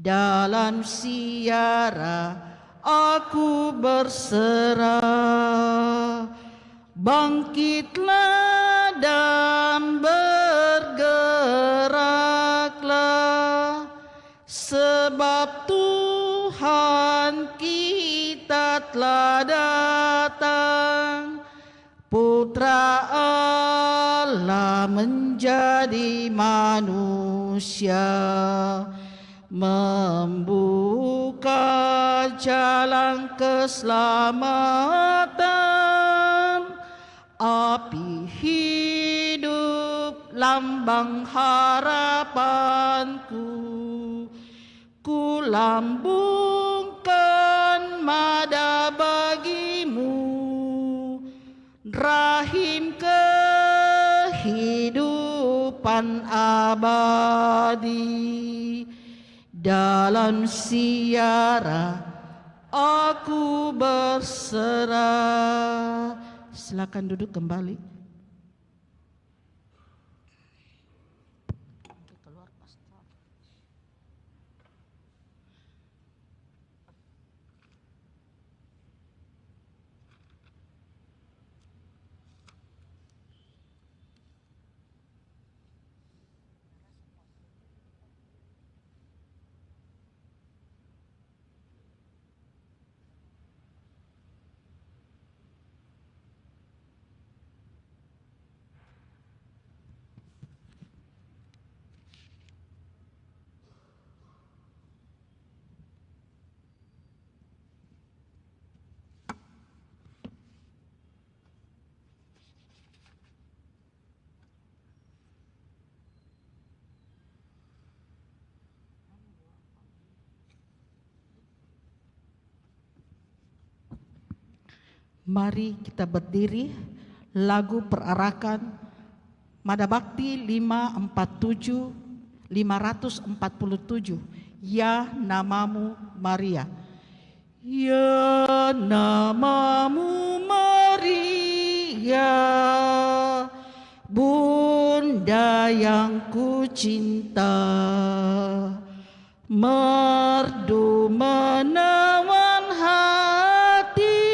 Speaker 1: Dalam siara aku berserah, bangkitlah dan bergeraklah, sebab Tuhan kita telah datang. Putra Allah menjadi manusia, membuka jalan keselamatan. Api hidup lambang harapanku, ku lambungkan mada bagimu, rahim kehidupan abadi. Dalam siara aku berserah. Silakan duduk kembali. Mari kita berdiri, lagu perarakan Mada Bakti 547, Ya Namamu Maria. Ya namamu Maria, Bunda yang ku cinta, merdu menawan hati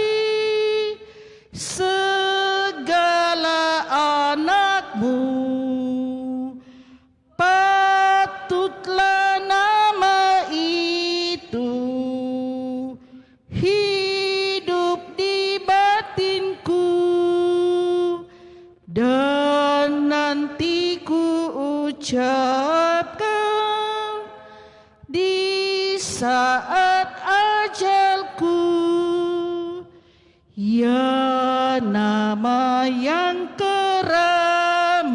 Speaker 1: segala anakmu. Patutlah nama itu hidup di batinku, dan nanti ku ucapkan di saat ajalku. Ya nama yang keramat,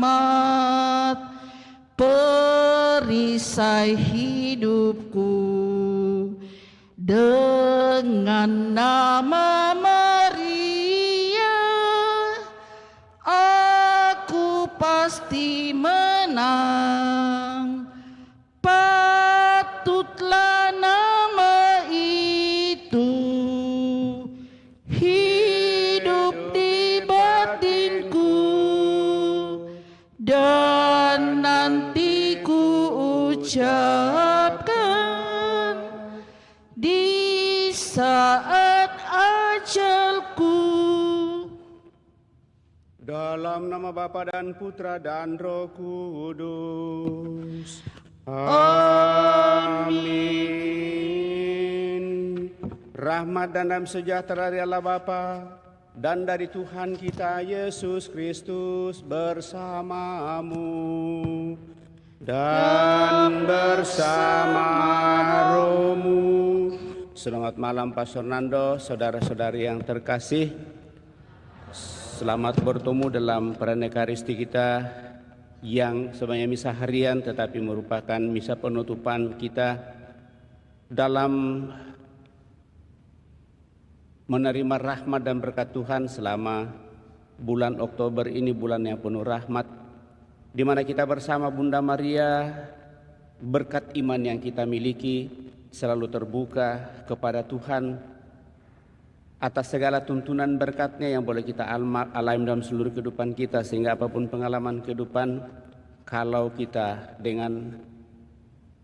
Speaker 1: perisai hidupku, dengan nama Maria aku pasti menang. Patutlah nama itu hidup di batinku, dan nanti ku ucapkan di saat ajalku.
Speaker 7: Dalam nama Bapa dan Putra dan Roh Kudus. Amin. Rahmat dan damai sejahtera dari Allah Bapa dan dari Tuhan kita Yesus Kristus bersamamu dan bersama rohmu. Selamat malam Pastor Nando, saudara-saudari yang terkasih. Selamat bertemu dalam Pranekaristi kita yang sebenarnya misa harian tetapi merupakan misa penutupan kita dalam menerima rahmat dan berkat Tuhan selama bulan Oktober ini, bulan yang penuh rahmat, di mana kita bersama Bunda Maria, berkat iman yang kita miliki selalu terbuka kepada Tuhan atas segala tuntunan berkat-Nya yang boleh kita alami dalam seluruh kehidupan kita, sehingga apapun pengalaman kehidupan, kalau kita dengan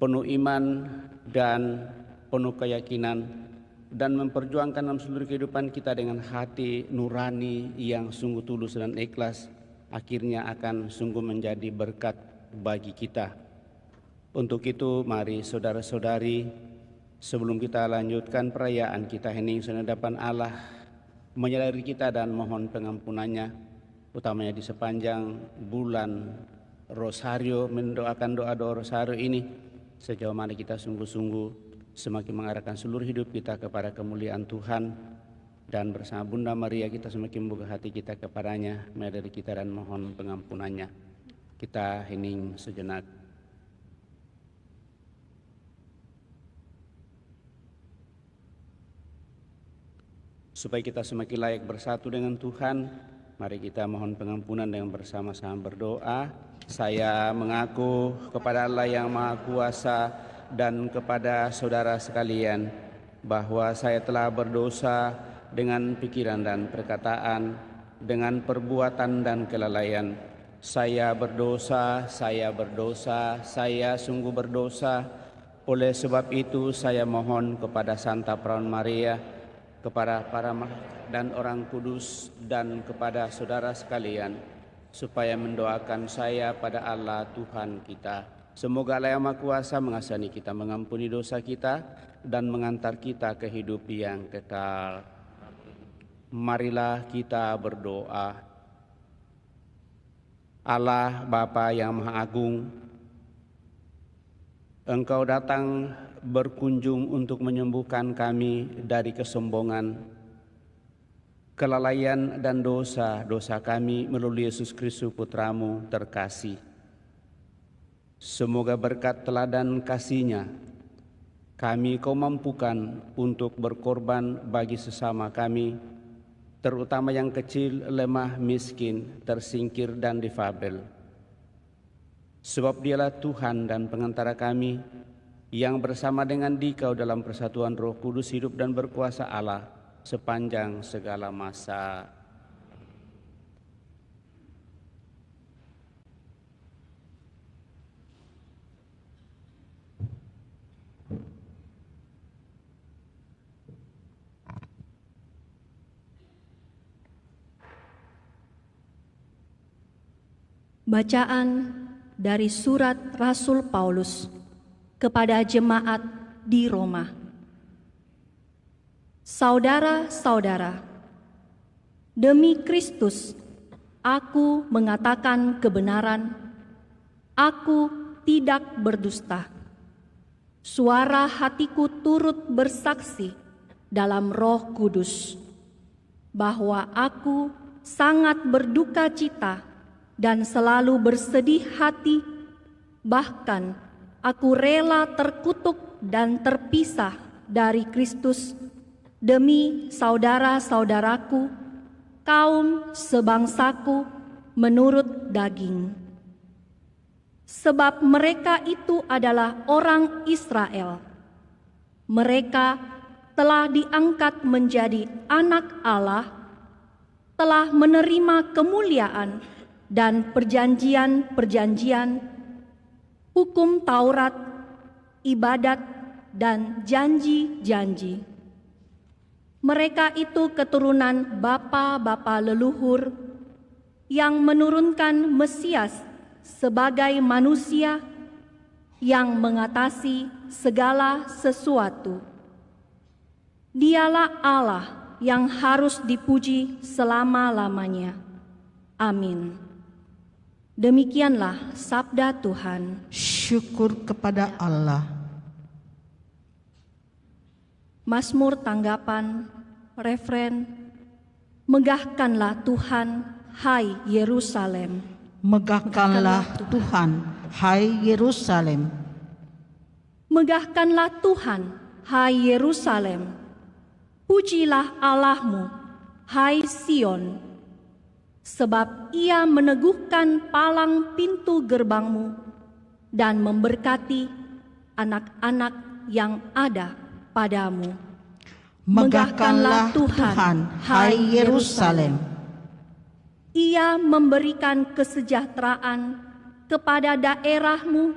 Speaker 7: penuh iman dan penuh keyakinan dan memperjuangkan dalam seluruh kehidupan kita dengan hati nurani yang sungguh tulus dan ikhlas, akhirnya akan sungguh menjadi berkat bagi kita. Untuk itu mari saudara-saudari, sebelum kita lanjutkan perayaan kita hening senadapan Allah, menyadari kita dan mohon pengampunannya, utamanya di sepanjang bulan Rosario, mendoakan doa-doa Rosario ini, sejauh mana kita sungguh-sungguh semakin mengarahkan seluruh hidup kita kepada kemuliaan Tuhan, dan bersama Bunda Maria kita semakin membuka hati kita kepadanya, menyadari kita dan mohon pengampunannya. Kita hening sejenak. Supaya kita semakin layak bersatu dengan Tuhan, mari kita mohon pengampunan dengan bersama-sama berdoa. Saya mengaku kepada Allah yang Maha Kuasa dan kepada saudara sekalian bahwa saya telah berdosa dengan pikiran dan perkataan, dengan perbuatan dan kelalaian. Saya berdosa, saya sungguh berdosa. Oleh sebab itu saya mohon kepada Santa Perawan Maria, kepada para dan orang kudus, dan kepada saudara sekalian, supaya mendoakan saya pada Allah Tuhan kita. Semoga Allah yang Maha Kuasa mengasihani kita, mengampuni dosa kita, dan mengantar kita ke hidup yang kekal. Marilah kita berdoa. Allah Bapa yang Maha Agung, Engkau datang berkunjung untuk menyembuhkan kami dari kesombongan, kelalaian dan dosa-dosa kami melalui Yesus Kristus Putramu terkasih. Semoga berkat teladan kasih-Nya kami Kau mampukan untuk berkorban bagi sesama kami, terutama yang kecil, lemah, miskin, tersingkir, dan difabel. Sebab Dialah Tuhan dan pengantara kami, yang bersama dengan Dikau dalam persatuan Roh Kudus hidup dan berkuasa Allah sepanjang segala masa.
Speaker 4: Bacaan dari surat Rasul Paulus kepada jemaat di Roma. Saudara-saudara, demi Kristus aku mengatakan kebenaran, aku tidak berdusta. Suara hatiku turut bersaksi dalam Roh Kudus bahwa aku sangat berduka cita dan selalu bersedih hati, bahkan aku rela terkutuk dan terpisah dari Kristus demi saudara-saudaraku, kaum sebangsaku menurut daging. Sebab mereka itu adalah orang Israel. Mereka telah diangkat menjadi anak Allah, telah menerima kemuliaan dan perjanjian-perjanjian, hukum Taurat, ibadat, dan janji-janji. Mereka itu keturunan bapa-bapa leluhur yang menurunkan Mesias sebagai manusia yang mengatasi segala sesuatu. Dialah Allah yang harus dipuji selama-lamanya. Amin. Demikianlah sabda Tuhan.
Speaker 1: Syukur kepada Allah.
Speaker 4: Mazmur tanggapan, refren, megahkanlah Tuhan, hai Yerusalem.
Speaker 1: Megahkanlah Tuhan, hai Yerusalem.
Speaker 4: Megahkanlah Tuhan, hai Yerusalem. Pujilah Allahmu, hai Sion. Sebab Ia meneguhkan palang pintu gerbangmu dan memberkati anak-anak yang ada padamu.
Speaker 1: Megahkanlah Tuhan, hai Yerusalem.
Speaker 4: Ia memberikan kesejahteraan kepada daerahmu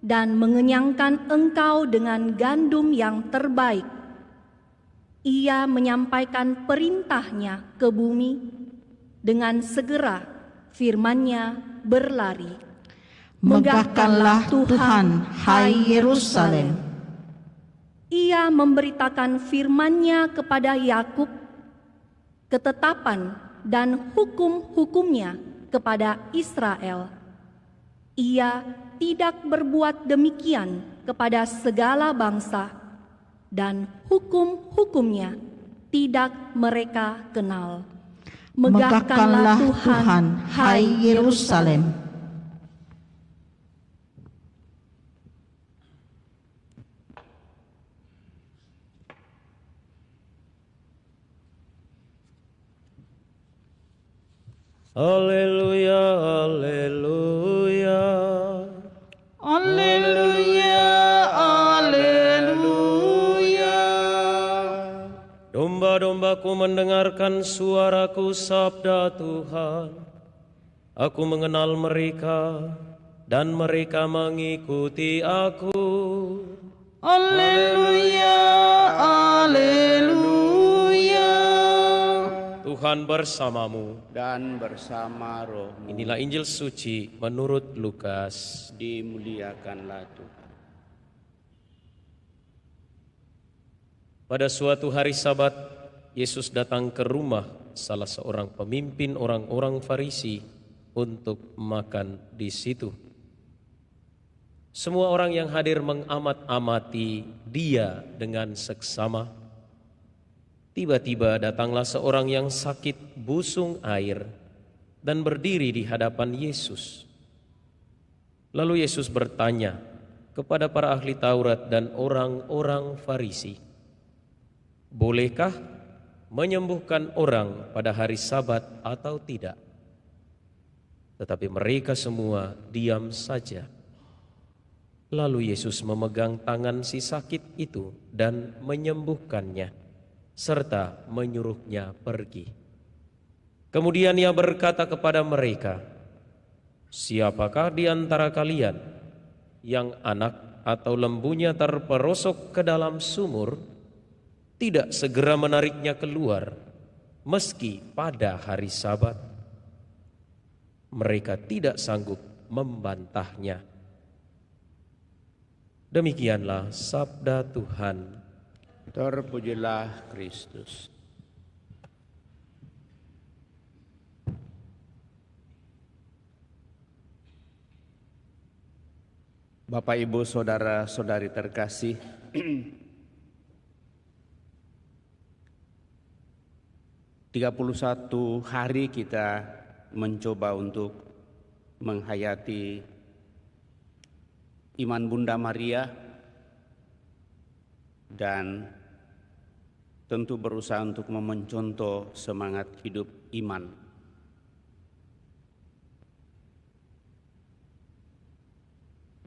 Speaker 4: dan mengenyangkan engkau dengan gandum yang terbaik. Ia menyampaikan perintahnya ke bumi, dengan segera firman-Nya berlari.
Speaker 1: Megahkanlah Tuhan, hai Yerusalem.
Speaker 4: Ia memberitakan firman-Nya kepada Yakub, ketetapan dan hukum-hukumnya kepada Israel. Ia tidak berbuat demikian kepada segala bangsa, dan hukum-hukumnya tidak mereka kenal.
Speaker 1: Megahkanlah Tuhan, hai Yerusalem.
Speaker 8: Haleluya, haleluya.
Speaker 6: Haleluya, haleluya.
Speaker 8: Domba-dombaku mendengarkan suaraku, sabda Tuhan. Aku mengenal mereka dan mereka mengikuti aku.
Speaker 6: Haleluya, haleluya.
Speaker 8: Tuhan bersamamu.
Speaker 7: Dan bersama rohmu.
Speaker 8: Inilah Injil suci menurut Lukas.
Speaker 7: Dimuliakanlah Tuhan.
Speaker 8: Pada suatu hari Sabat, Yesus datang ke rumah salah seorang pemimpin orang-orang Farisi untuk makan di situ. Semua orang yang hadir mengamat-amati dia dengan seksama. Tiba-tiba datanglah seorang yang sakit busung air dan berdiri di hadapan Yesus. Lalu Yesus bertanya kepada para ahli Taurat dan orang-orang Farisi, "Bolehkah menyembuhkan orang pada hari Sabat atau tidak. Tetapi mereka semua diam saja. Lalu Yesus memegang tangan si sakit itu dan menyembuhkannya, serta menyuruhnya pergi. Kemudian ia berkata kepada mereka, "Siapakah di antara kalian yang anak atau lembunya terperosok ke dalam sumur, tidak segera menariknya keluar, meski pada hari Sabat?" Mereka tidak sanggup membantahnya. Demikianlah sabda Tuhan.
Speaker 7: Terpujilah Kristus. Bapak, Ibu, saudara-saudari terkasih, (31) hari kita mencoba untuk menghayati iman Bunda Maria dan tentu berusaha untuk mencontoh semangat hidup iman.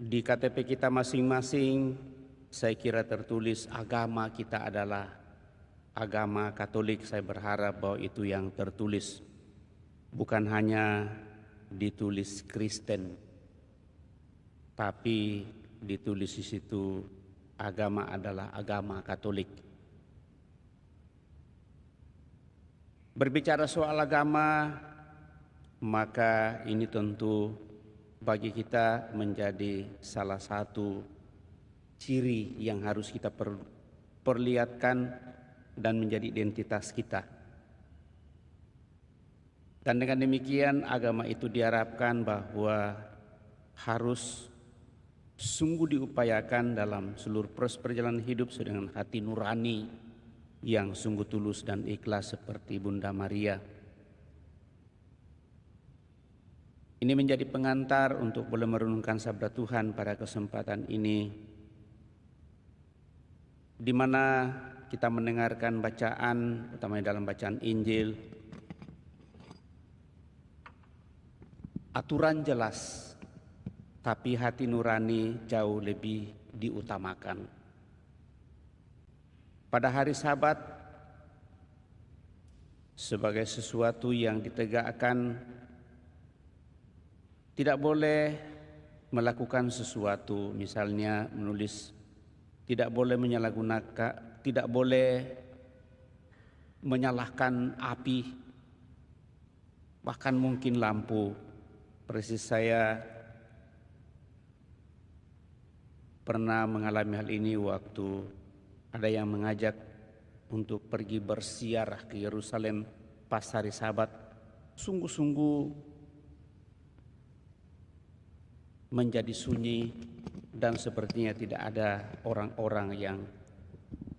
Speaker 7: Di KTP kita masing-masing saya kira tertulis agama kita adalah agama Katolik. Saya berharap bahwa itu yang tertulis, bukan hanya ditulis Kristen, tapi ditulis di situ agama adalah agama Katolik. Berbicara soal agama, maka ini tentu bagi kita menjadi salah satu ciri yang harus kita perlihatkan dan menjadi identitas kita. Dan dengan demikian agama itu diharapkan bahwa harus sungguh diupayakan dalam seluruh perjalanan hidup dengan hati nurani yang sungguh tulus dan ikhlas seperti Bunda Maria. Ini menjadi pengantar untuk boleh merenungkan sabda Tuhan pada kesempatan ini, di mana kita mendengarkan bacaan, utamanya dalam bacaan Injil, aturan jelas, tapi hati nurani jauh lebih diutamakan. Pada hari Sabat, sebagai sesuatu yang ditegakkan, tidak boleh melakukan sesuatu, misalnya menulis, tidak boleh menyalahgunakan, tidak boleh menyalahkan api, bahkan mungkin lampu. Persis saya pernah mengalami hal ini waktu ada yang mengajak untuk pergi berziarah ke Yerusalem pas hari Sabat. Sungguh-sungguh menjadi sunyi dan sepertinya tidak ada orang-orang yang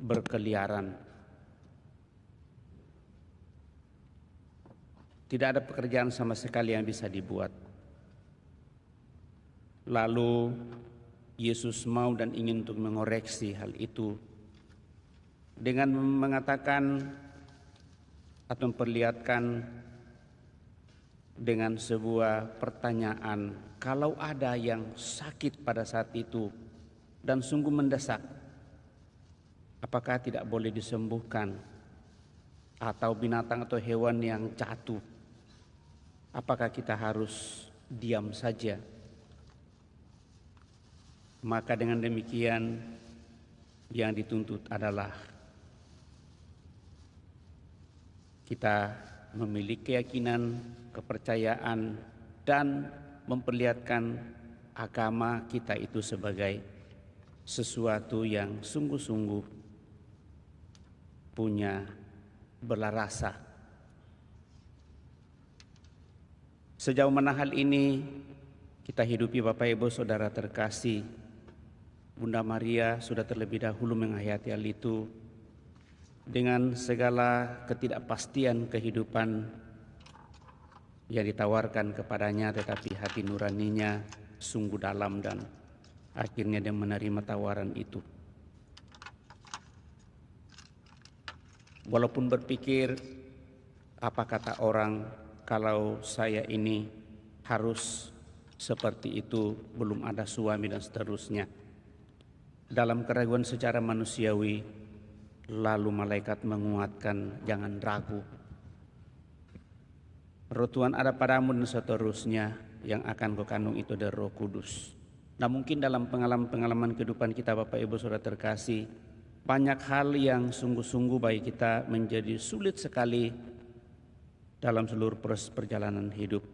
Speaker 7: berkeliaran. Tidak ada pekerjaan sama sekali yang bisa dibuat. Lalu Yesus mau dan ingin untuk mengoreksi hal itu dengan mengatakan atau memperlihatkan dengan sebuah pertanyaan, kalau ada yang sakit pada saat itu dan sungguh mendesak, apakah tidak boleh disembuhkan? Atau binatang atau hewan yang jatuh, apakah kita harus diam saja? Maka dengan demikian yang dituntut adalah kita memiliki keyakinan, kepercayaan, dan memperlihatkan agama kita itu sebagai sesuatu yang sungguh-sungguh punya belas rasa. Sejauh mana hal ini kita hidupi, Bapak Ibu Saudara terkasih, Bunda Maria sudah terlebih dahulu menghayati hal itu dengan segala ketidakpastian kehidupan yang ditawarkan kepadanya, tetapi hati nuraninya sungguh dalam dan akhirnya dia menerima tawaran itu. Walaupun berpikir apa kata orang, kalau saya ini harus seperti itu, belum ada suami dan seterusnya. Dalam keraguan secara manusiawi, lalu malaikat menguatkan, jangan ragu. Roh Tuhan ada padamu dan seterusnya, yang akan kau kandung itu dari Roh Kudus. Nah, mungkin dalam pengalaman-pengalaman kehidupan kita Bapak Ibu Saudara terkasih, banyak hal yang sungguh-sungguh bagi kita menjadi sulit sekali dalam seluruh proses perjalanan hidup.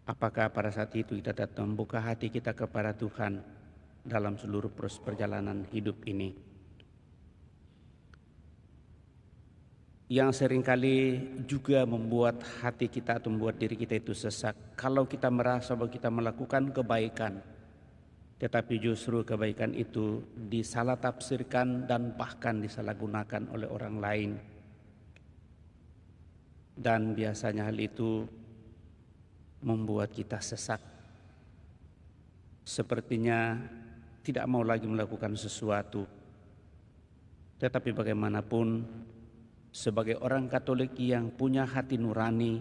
Speaker 7: Apakah pada saat itu kita datang membuka hati kita kepada Tuhan dalam seluruh proses perjalanan hidup ini? Yang seringkali juga membuat hati kita atau membuat diri kita itu sesak. Kalau kita merasa bahwa kita melakukan kebaikan, tetapi justru kebaikan itu disalah tafsirkan dan bahkan disalahgunakan oleh orang lain. Dan biasanya hal itu membuat kita sesak. Sepertinya tidak mau lagi melakukan sesuatu. Tetapi bagaimanapun, sebagai orang Katolik yang punya hati nurani,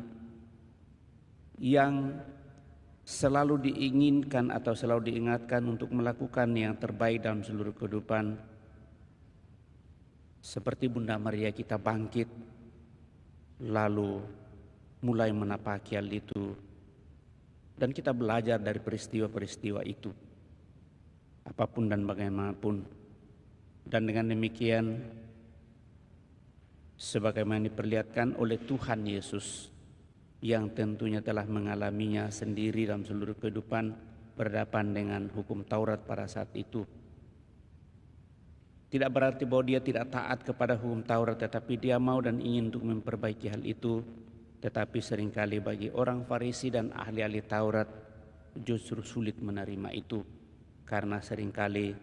Speaker 7: yang selalu diinginkan atau selalu diingatkan untuk melakukan yang terbaik dalam seluruh kehidupan, seperti Bunda Maria kita bangkit, lalu mulai menapaki hal itu, dan kita belajar dari peristiwa-peristiwa itu, apapun dan bagaimanapun. Dan dengan demikian, sebagaimana diperlihatkan oleh Tuhan Yesus yang tentunya telah mengalaminya sendiri dalam seluruh kehidupan berhadapan dengan hukum Taurat pada saat itu. Tidak berarti bahwa dia tidak taat kepada hukum Taurat, tetapi dia mau dan ingin untuk memperbaiki hal itu. Tetapi seringkali bagi orang Farisi dan ahli-ahli Taurat justru sulit menerima itu, karena seringkali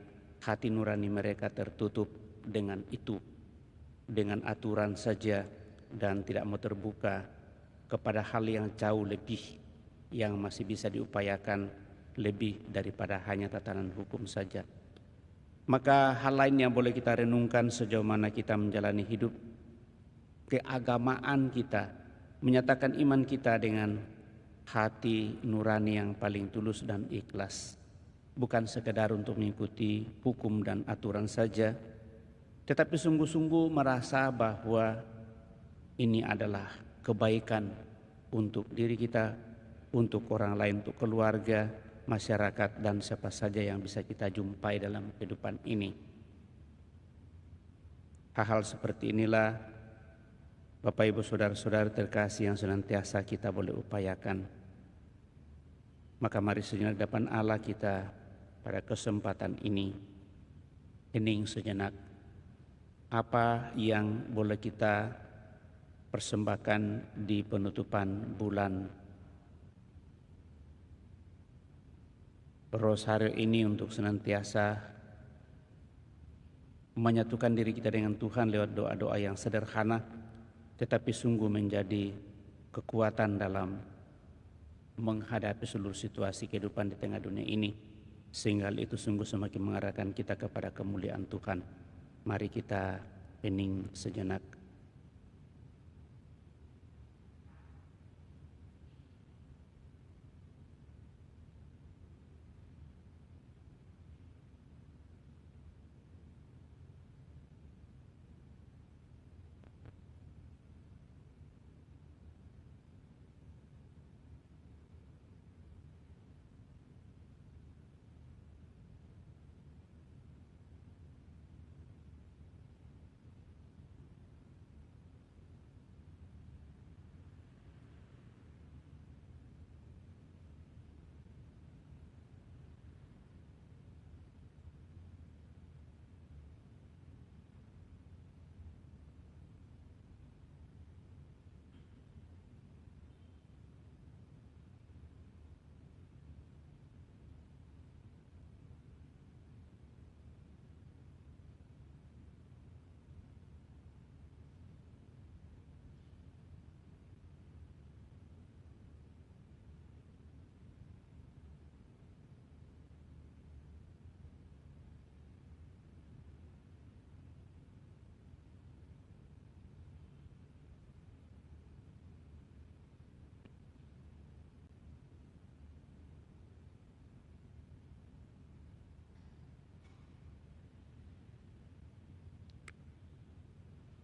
Speaker 7: hati nurani mereka tertutup dengan itu, dengan aturan saja, dan tidak mau terbuka kepada hal yang jauh lebih, yang masih bisa diupayakan lebih daripada hanya tatanan hukum saja. Maka hal lain yang boleh kita renungkan sejauh mana kita menjalani hidup keagamaan kita, menyatakan iman kita dengan hati nurani yang paling tulus dan ikhlas, bukan sekedar untuk mengikuti hukum dan aturan saja, tetapi sungguh-sungguh merasa bahwa ini adalah kebaikan untuk diri kita, untuk orang lain, untuk keluarga, masyarakat, dan siapa saja yang bisa kita jumpai dalam kehidupan ini. Hal-hal seperti inilah Bapak Ibu Saudara-saudara terkasih yang senantiasa kita boleh upayakan. Maka mari sejenak depan Allah kita pada kesempatan ini hening sejenak. Apa yang boleh kita persembahkan di penutupan bulan Rosario ini untuk senantiasa menyatukan diri kita dengan Tuhan lewat doa-doa yang sederhana, tetapi sungguh menjadi kekuatan dalam menghadapi seluruh situasi kehidupan di tengah dunia ini, sehingga hal itu sungguh semakin mengarahkan kita kepada kemuliaan Tuhan. Mari kita hening sejenak.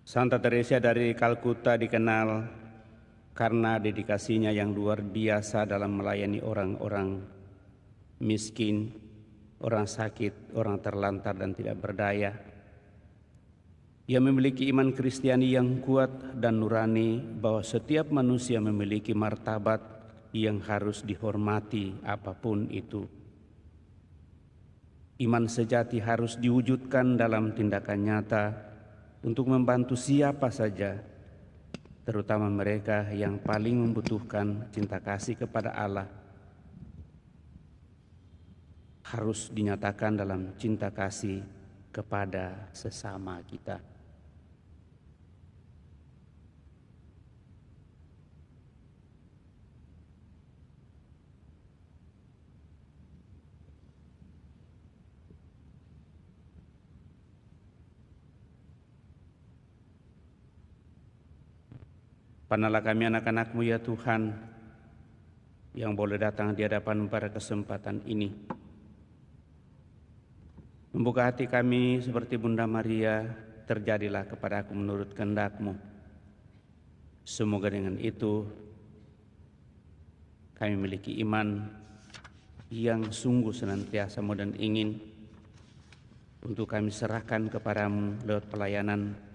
Speaker 7: Santa Teresa dari Kalkuta dikenal karena dedikasinya yang luar biasa dalam melayani orang-orang miskin, orang sakit, orang terlantar dan tidak berdaya. Ia memiliki iman Kristiani yang kuat dan nurani bahwa setiap manusia memiliki martabat yang harus dihormati apapun itu. Iman sejati harus diwujudkan dalam tindakan nyata untuk membantu siapa saja, terutama mereka yang paling membutuhkan cinta kasih kepada Allah. Harus dinyatakan dalam cinta kasih kepada sesama kita. Panalah kami anak-anak-Mu ya Tuhan, yang boleh datang di hadapan pada kesempatan ini. Membuka hati kami seperti Bunda Maria, terjadilah kepada aku menurut kehendak-Mu. Semoga dengan itu kami memiliki iman yang sungguh senantiasa mau dan ingin untuk kami serahkan kepadamu lewat pelayanan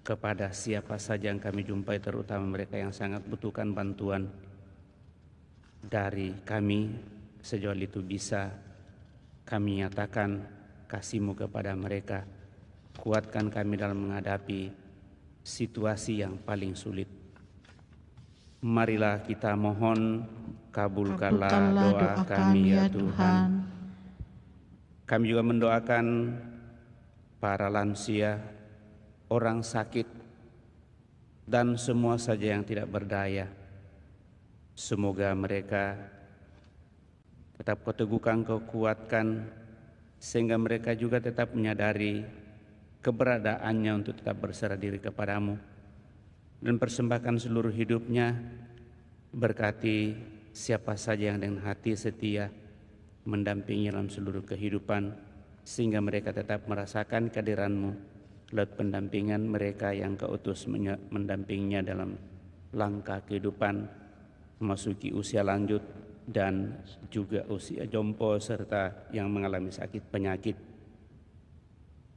Speaker 7: kepada siapa saja yang kami jumpai, terutama mereka yang sangat butuhkan bantuan dari kami. Sejauh itu bisa kami nyatakan kasih-Mu kepada mereka. Kuatkan kami dalam menghadapi situasi yang paling sulit. Marilah kita mohon, kabulkanlah doa kami ya Tuhan. Kami juga mendoakan para lansia, orang sakit, dan semua saja yang tidak berdaya. Semoga mereka tetap Kau teguhkan, Kau kuatkan, sehingga mereka juga tetap menyadari keberadaannya untuk tetap berserah diri kepadamu, dan persembahkan seluruh hidupnya. Berkati siapa saja yang dengan hati setia mendampingi dalam seluruh kehidupan, sehingga mereka tetap merasakan kehadiran-Mu lewat pendampingan mereka yang Kau utus mendampinginya dalam langkah kehidupan, memasuki usia lanjut dan juga usia jompo serta yang mengalami sakit penyakit.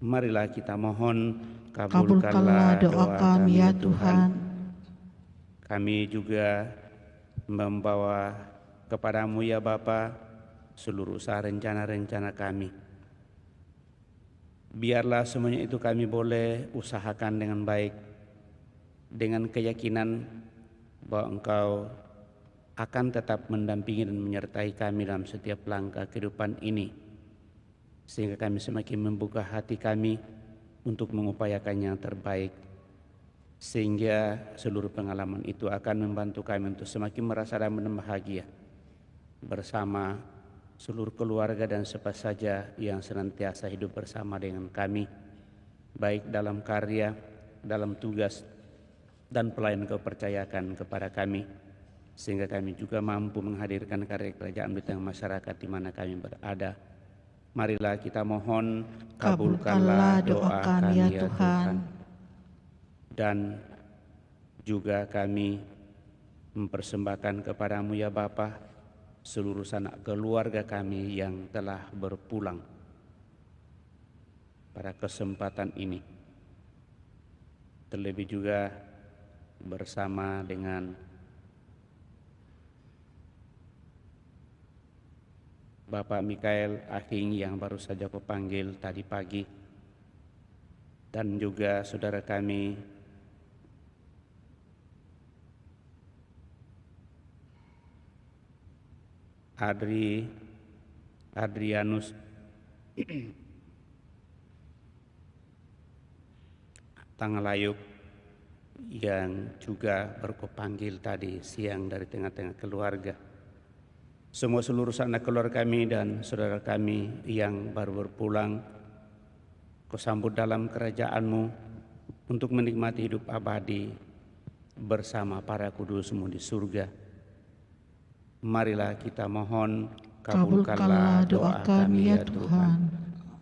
Speaker 7: Marilah kita mohon, kabulkanlah doa kami ya Tuhan. Kami juga membawa kepadamu ya Bapa seluruh usaha rencana-rencana kami. Biarlah semuanya itu kami boleh usahakan dengan baik, dengan keyakinan bahwa Engkau akan tetap mendampingi dan menyertai kami dalam setiap langkah kehidupan ini, sehingga kami semakin membuka hati kami untuk mengupayakan yang terbaik, sehingga seluruh pengalaman itu akan membantu kami untuk semakin merasa damai dan bahagia bersama seluruh keluarga dan siapa saja yang senantiasa hidup bersama dengan kami, baik dalam karya, dalam tugas, dan pelayanan Kau percayakan kepada kami, sehingga kami juga mampu menghadirkan karya kerajaan di tengah masyarakat di mana kami berada. Marilah kita mohon, kabulkanlah doa kami ya Tuhan. Dan juga kami mempersembahkan kepadamu ya Bapa seluruh sanak keluarga kami yang telah berpulang pada kesempatan ini. Terlebih juga bersama dengan Bapak Mikael Ahing yang baru saja Kau panggil tadi pagi, dan juga saudara kami Adrianus Tangalayuk yang juga baru Kau panggil tadi siang dari tengah-tengah keluarga. Semua seluruh sanak keluarga kami dan saudara kami yang baru berpulang, Kau sambut dalam kerajaan-Mu untuk menikmati hidup abadi bersama para kudus-Mu di surga. Marilah kita mohon, kabulkanlah doa kami ya Tuhan.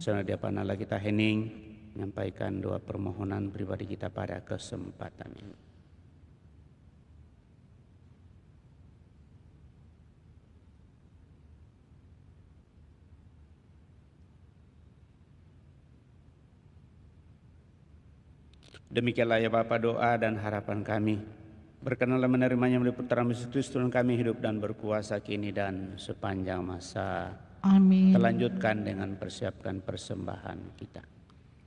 Speaker 7: Saudara di hadapan Allah kita hening, menyampaikan doa permohonan pribadi kita pada kesempatan ini. Demikianlah ya Bapa doa dan harapan kami. Berkenanlah menerimanya melalui putra Yesus Kristus Tuhan kami, hidup dan berkuasa kini dan sepanjang masa.
Speaker 1: Amin.
Speaker 7: Terlanjutkan dengan persiapkan persembahan kita.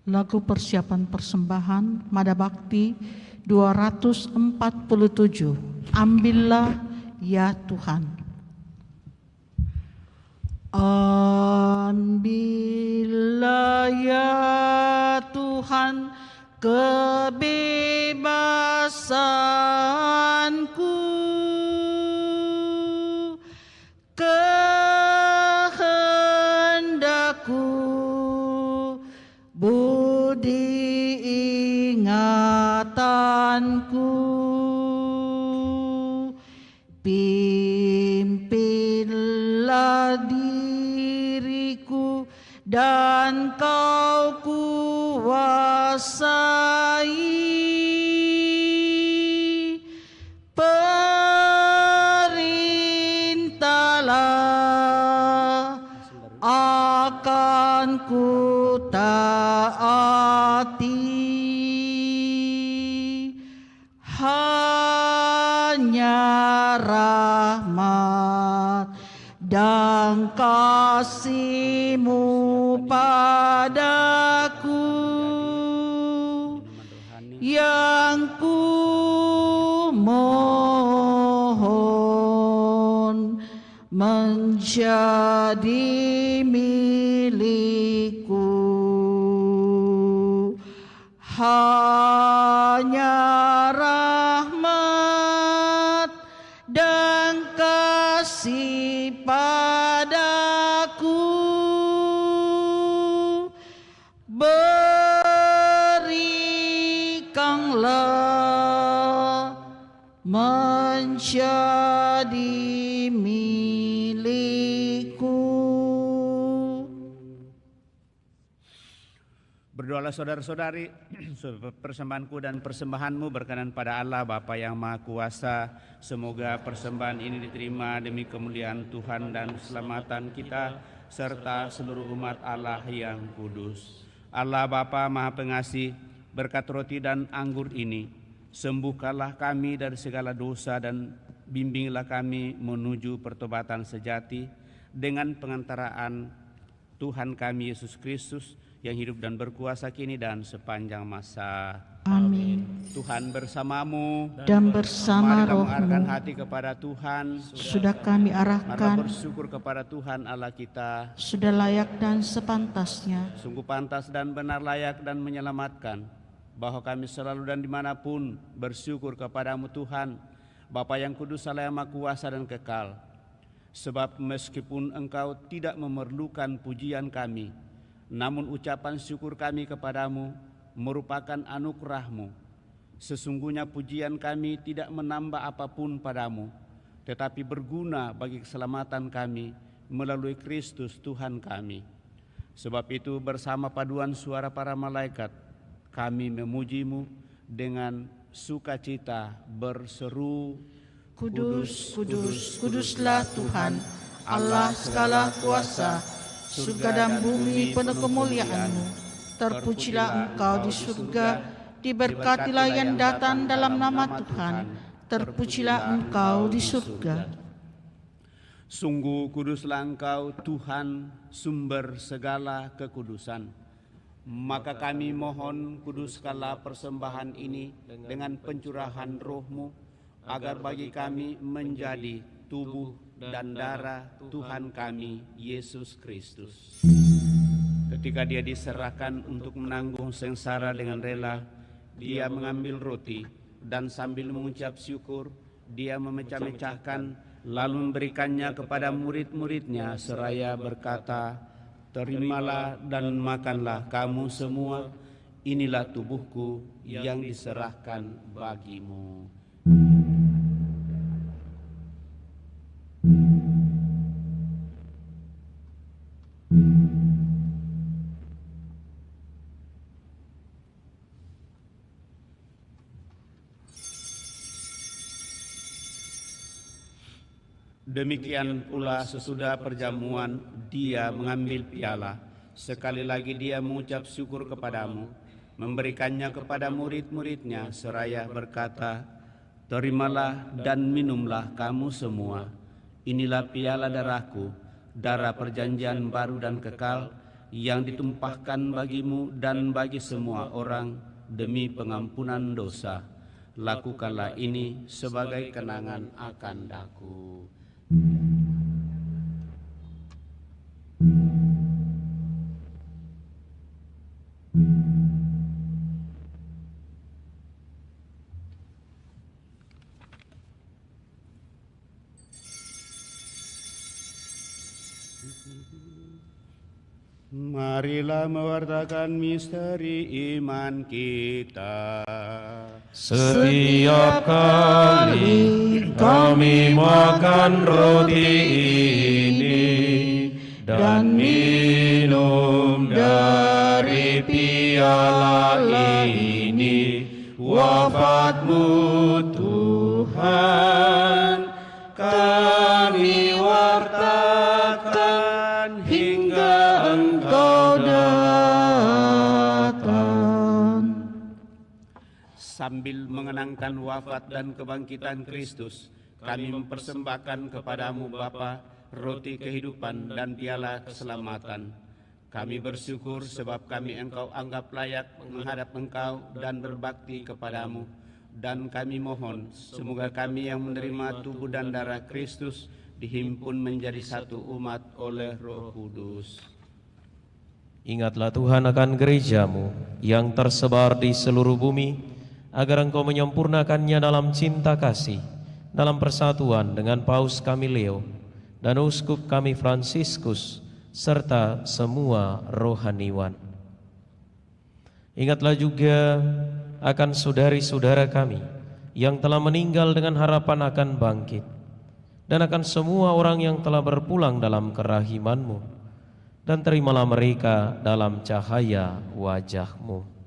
Speaker 1: Lagu persiapan persembahan Mada Bakti 247. Ambillah ya Tuhan. Ambillah ya Tuhan kebebasanku, kehendakku, budi ingatanku, pimpinlah diriku dan Kau kuasai, perintahlah akan ku taati, hanya rahmat dan kasih-Mu padaku yang ku mohon menjadi milikku, hanya rahmat dan kasih padaku, berikanlah menjadi milikku.
Speaker 7: Berdoalah saudara-saudari, persembahanku dan persembahanmu berkenan pada Allah Bapa yang Maha Kuasa. Semoga persembahan ini diterima demi kemuliaan Tuhan dan keselamatan kita serta seluruh umat Allah yang kudus. Allah Bapa Maha Pengasih, berkat roti dan anggur ini, sembuhkanlah kami dari segala dosa dan bimbinglah kami menuju pertobatan sejati dengan pengantaraan Tuhan kami Yesus Kristus yang hidup dan berkuasa kini dan sepanjang masa.
Speaker 1: Amin.
Speaker 7: Tuhan bersamamu
Speaker 1: Dan bersama
Speaker 7: Mari kita mengarahkan
Speaker 1: rohmu
Speaker 7: hati kepada Tuhan.
Speaker 1: sudah kami
Speaker 7: Marilah
Speaker 1: arahkan,
Speaker 7: bersyukur kepada Tuhan Allah kita.
Speaker 1: sudah layak dan sepantasnya.
Speaker 7: Sungguh pantas dan benar, layak dan menyelamatkan, bahwa kami selalu dan dimanapun bersyukur kepadamu Tuhan, Bapa yang kudus, Allah yang Maha Kuasa dan kekal. Sebab meskipun Engkau tidak memerlukan pujian kami, namun ucapan syukur kami kepadamu merupakan anugerah-Mu. Sesungguhnya pujian kami tidak menambah apapun padamu, tetapi berguna bagi keselamatan kami melalui Kristus Tuhan kami. Sebab itu bersama paduan suara para malaikat, kami memuji-Mu dengan sukacita berseru,
Speaker 1: Kudus, kudus, kuduslah Tuhan, Allah segala kuasa, surga dan bumi penuh kemuliaan-Mu. Terpujilah Engkau di surga, diberkatilah yang datang dalam nama Tuhan. Terpujilah Engkau di surga.
Speaker 7: Sungguh kuduslah Engkau Tuhan, sumber segala kekudusan. Maka kami mohon, kuduskanlah persembahan ini dengan pencurahan roh-Mu, agar bagi kami menjadi tubuh dan darah Tuhan kami Yesus Kristus. Ketika Dia diserahkan untuk menanggung sengsara dengan rela, Dia mengambil roti dan sambil mengucap syukur, Dia memecah-mecahkan lalu memberikannya kepada murid-murid-Nya seraya berkata, "Terimalah dan makanlah kamu semua, inilah tubuhku yang diserahkan bagimu." Demikian pula sesudah perjamuan dia mengambil piala. Sekali lagi dia mengucap syukur kepadamu, memberikannya kepada murid-muridnya seraya berkata, "Terimalah dan minumlah kamu semua. Inilah piala darahku, darah perjanjian baru dan kekal, yang ditumpahkan bagimu dan bagi semua orang demi pengampunan dosa. Lakukanlah ini sebagai kenangan akan daku." Marilah mewartakan misteri iman kita.
Speaker 8: Setiap kali kami makan roti ini dan minum dari piala ini, wafat-Mu Tuhan kami wartakan hingga Engkau datang.
Speaker 7: Sambil mengenangkan wafat dan kebangkitan Kristus, kami mempersembahkan kepadamu Bapa roti kehidupan dan piala keselamatan. Kami bersyukur sebab kami Engkau anggap layak menghadap Engkau dan berbakti kepadamu. Dan kami mohon semoga kami yang menerima tubuh dan darah Kristus dihimpun menjadi satu umat oleh Roh Kudus.
Speaker 8: Ingatlah Tuhan akan gereja-Mu yang tersebar di seluruh bumi, agar Engkau menyempurnakannya dalam cinta kasih, dalam persatuan dengan Paus kami Leo dan Uskup kami Fransiskus, serta semua rohaniwan. Ingatlah juga akan saudari-saudara kami yang telah meninggal dengan harapan akan bangkit, dan akan semua orang yang telah berpulang dalam kerahiman-Mu, dan terimalah mereka dalam cahaya wajah-Mu.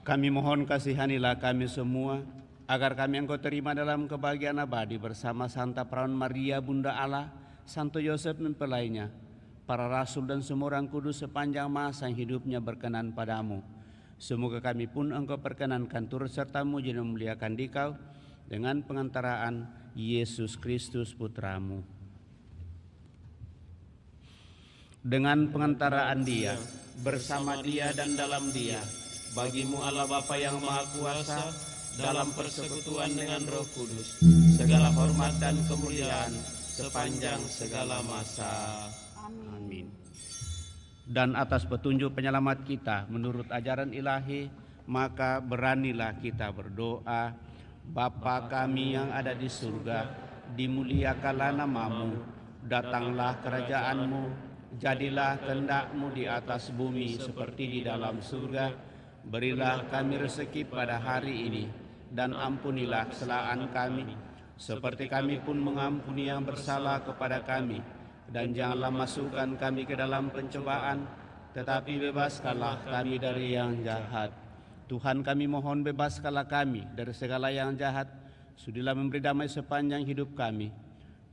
Speaker 7: Kami mohon kasihanilah kami semua, agar kami Engkau terima dalam kebahagiaan abadi bersama Santa Perawan Maria Bunda Allah, Santo Yosef mempelainya, para rasul dan semua orang kudus sepanjang masa hidupnya berkenan padamu. Semoga kami pun Engkau perkenankan turut serta-Mu jadi memuliakan Dikau dengan pengantaraan Yesus Kristus Putra-Mu. Dengan pengantaraan Dia, bersama Dia dan dalam Dia, bagi-Mu Allah Bapa yang Maha Kuasa, dalam persekutuan dengan Roh Kudus, segala hormat dan kemuliaan sepanjang segala masa. Amin. Dan atas petunjuk penyelamat kita menurut ajaran ilahi, maka beranilah kita berdoa. Bapa kami yang ada di surga, dimuliakanlah nama-Mu, datanglah kerajaan-Mu, jadilah kehendak-Mu di atas bumi seperti di dalam surga. Berilah kami rezeki pada hari ini, dan ampunilah kesalahan kami, seperti kami pun mengampuni yang bersalah kepada kami. Dan janganlah masukkan kami ke dalam pencobaan, tetapi bebaskanlah kami dari yang jahat. Tuhan kami mohon bebaskanlah kami dari segala yang jahat, sudilah memberi damai sepanjang hidup kami,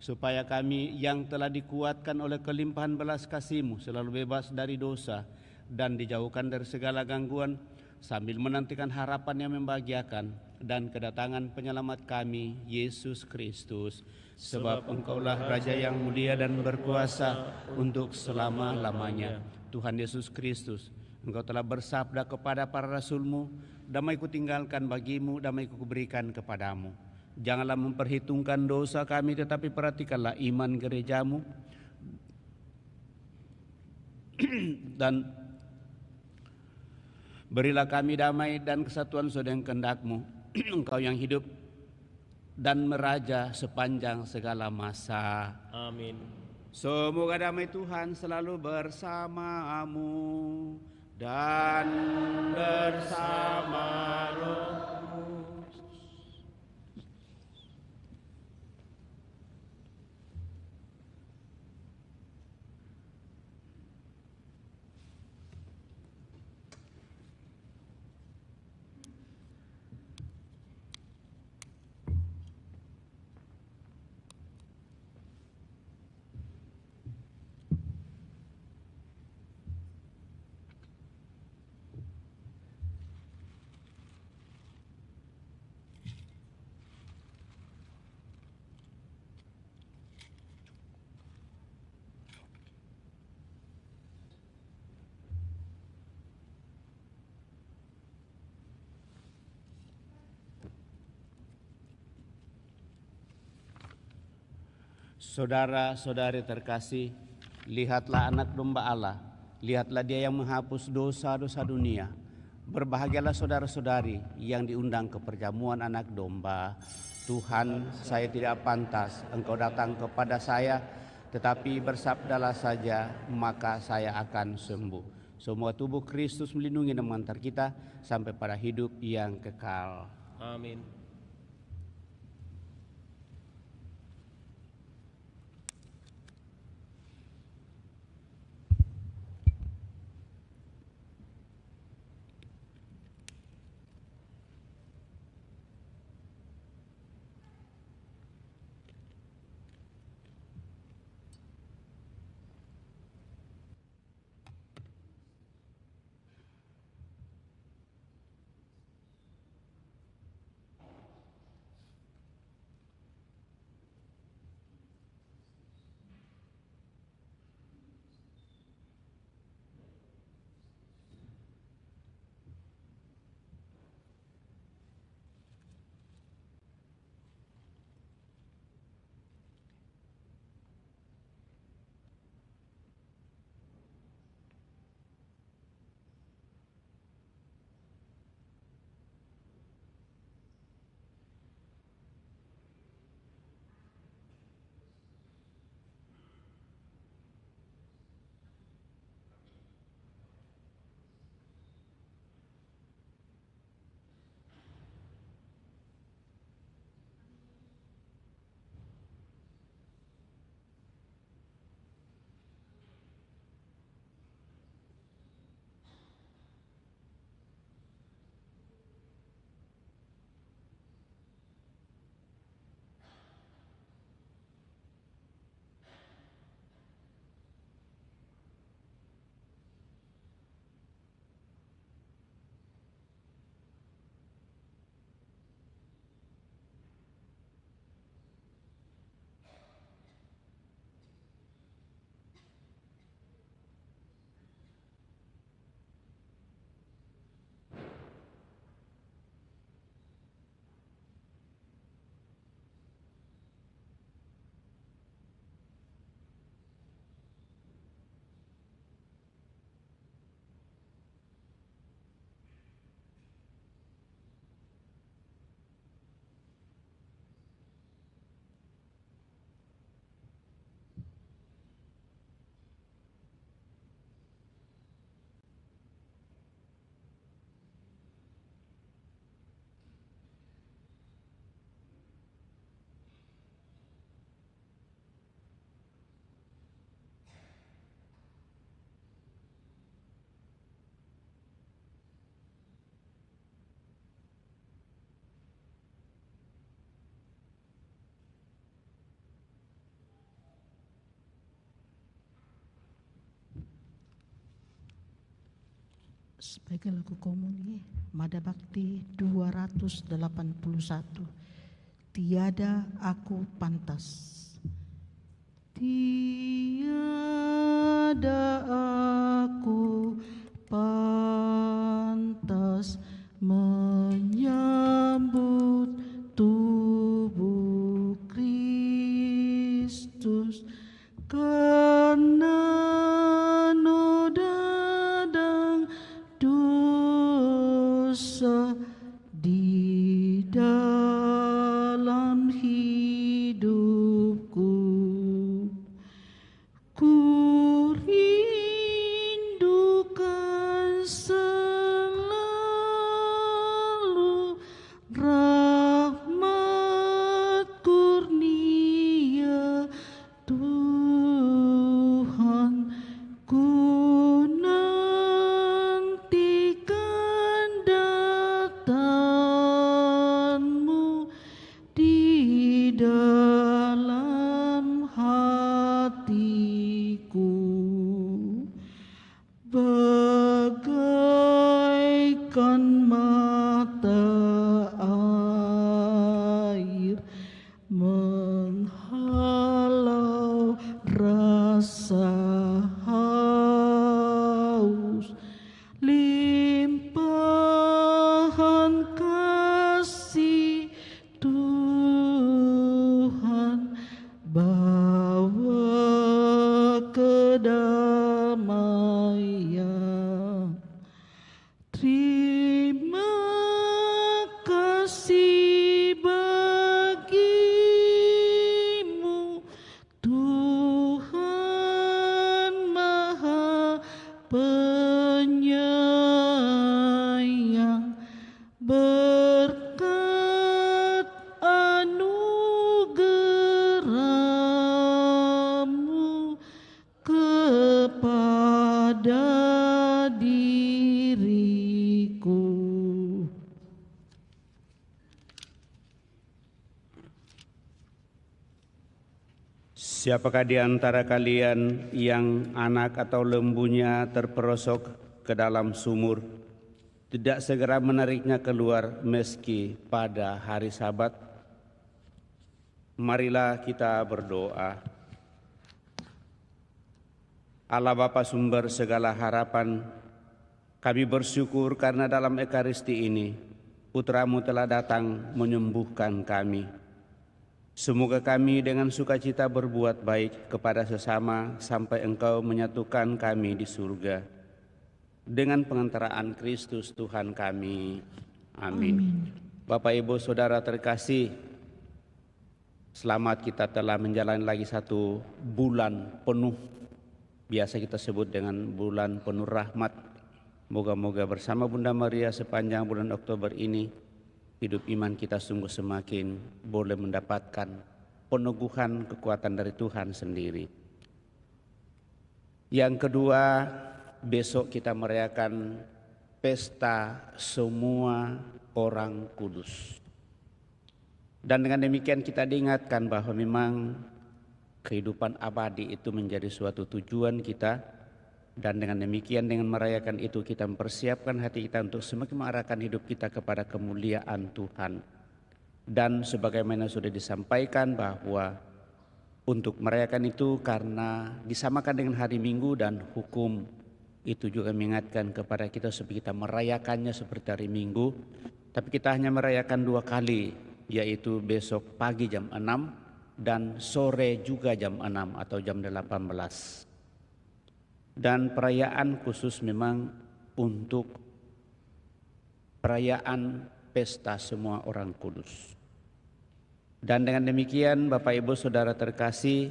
Speaker 7: supaya kami yang telah dikuatkan oleh kelimpahan belas kasih-Mu selalu bebas dari dosa dan dijauhkan dari segala gangguan, sambil menantikan harapan yang membahagiakan dan kedatangan penyelamat kami, Yesus Kristus. Sebab Engkaulah Raja yang mulia dan berkuasa untuk selama-lamanya. Tuhan Yesus Kristus, Engkau telah bersabda kepada para rasul-Mu, damai kutinggalkan bagimu, damai kuberikan kepadamu. Janganlah memperhitungkan dosa kami, tetapi perhatikanlah iman gereja-Mu, dan berilah kami damai dan kesatuan sesuai dengan kehendak-Mu. Engkau yang hidup dan meraja sepanjang segala masa.
Speaker 8: Amin.
Speaker 7: Semoga damai Tuhan selalu bersamamu dan bersama rohmu. Saudara-saudari terkasih, lihatlah anak domba Allah, lihatlah dia yang menghapus dosa-dosa dunia. Berbahagialah saudara-saudari yang diundang ke perjamuan anak domba. Tuhan, saya tidak pantas Engkau datang kepada saya, tetapi bersabdalah saja, maka saya akan sembuh. Semoga tubuh Kristus melindungi dan mengantar kita sampai pada hidup yang kekal.
Speaker 8: Amin.
Speaker 1: Sebagai lagu komuni, Mada Bakti 281. Tiada aku pantas. Tiada aku pantas menyambut tubuh Kristus, karena noda dan dosa di dalam hidupku. Ku rindu
Speaker 7: Siapakah di antara kalian yang anak atau lembunya terperosok ke dalam sumur, tidak segera menariknya keluar meski pada hari Sabat? Marilah kita berdoa. Allah Bapa sumber segala harapan, kami bersyukur karena dalam Ekaristi ini Putra-Mu telah datang menyembuhkan kami. Semoga kami dengan sukacita berbuat baik kepada sesama sampai Engkau menyatukan kami di surga. Dengan pengantaraan Kristus Tuhan kami. Amin. Bapak Ibu Saudara terkasih, selamat kita telah menjalani lagi satu bulan penuh. Biasa kita sebut dengan bulan penuh rahmat. Moga-moga bersama Bunda Maria sepanjang bulan Oktober ini hidup iman kita sungguh semakin boleh mendapatkan peneguhan kekuatan dari Tuhan sendiri. Yang kedua, besok kita merayakan pesta semua orang kudus. Dan dengan demikian kita diingatkan bahwa memang kehidupan abadi itu menjadi suatu tujuan kita. Dan dengan demikian, dengan merayakan itu kita mempersiapkan hati kita untuk semakin mengarahkan hidup kita kepada kemuliaan Tuhan. Dan sebagaimana sudah disampaikan bahwa untuk merayakan itu karena disamakan dengan hari Minggu dan hukum itu juga mengingatkan kepada kita supaya kita merayakannya seperti hari Minggu. Tapi kita hanya merayakan 2 kali, yaitu besok pagi jam 6 dan sore juga jam 6 atau jam 18. Dan perayaan khusus memang untuk perayaan pesta semua orang kudus. Dan dengan demikian Bapak Ibu Saudara terkasih,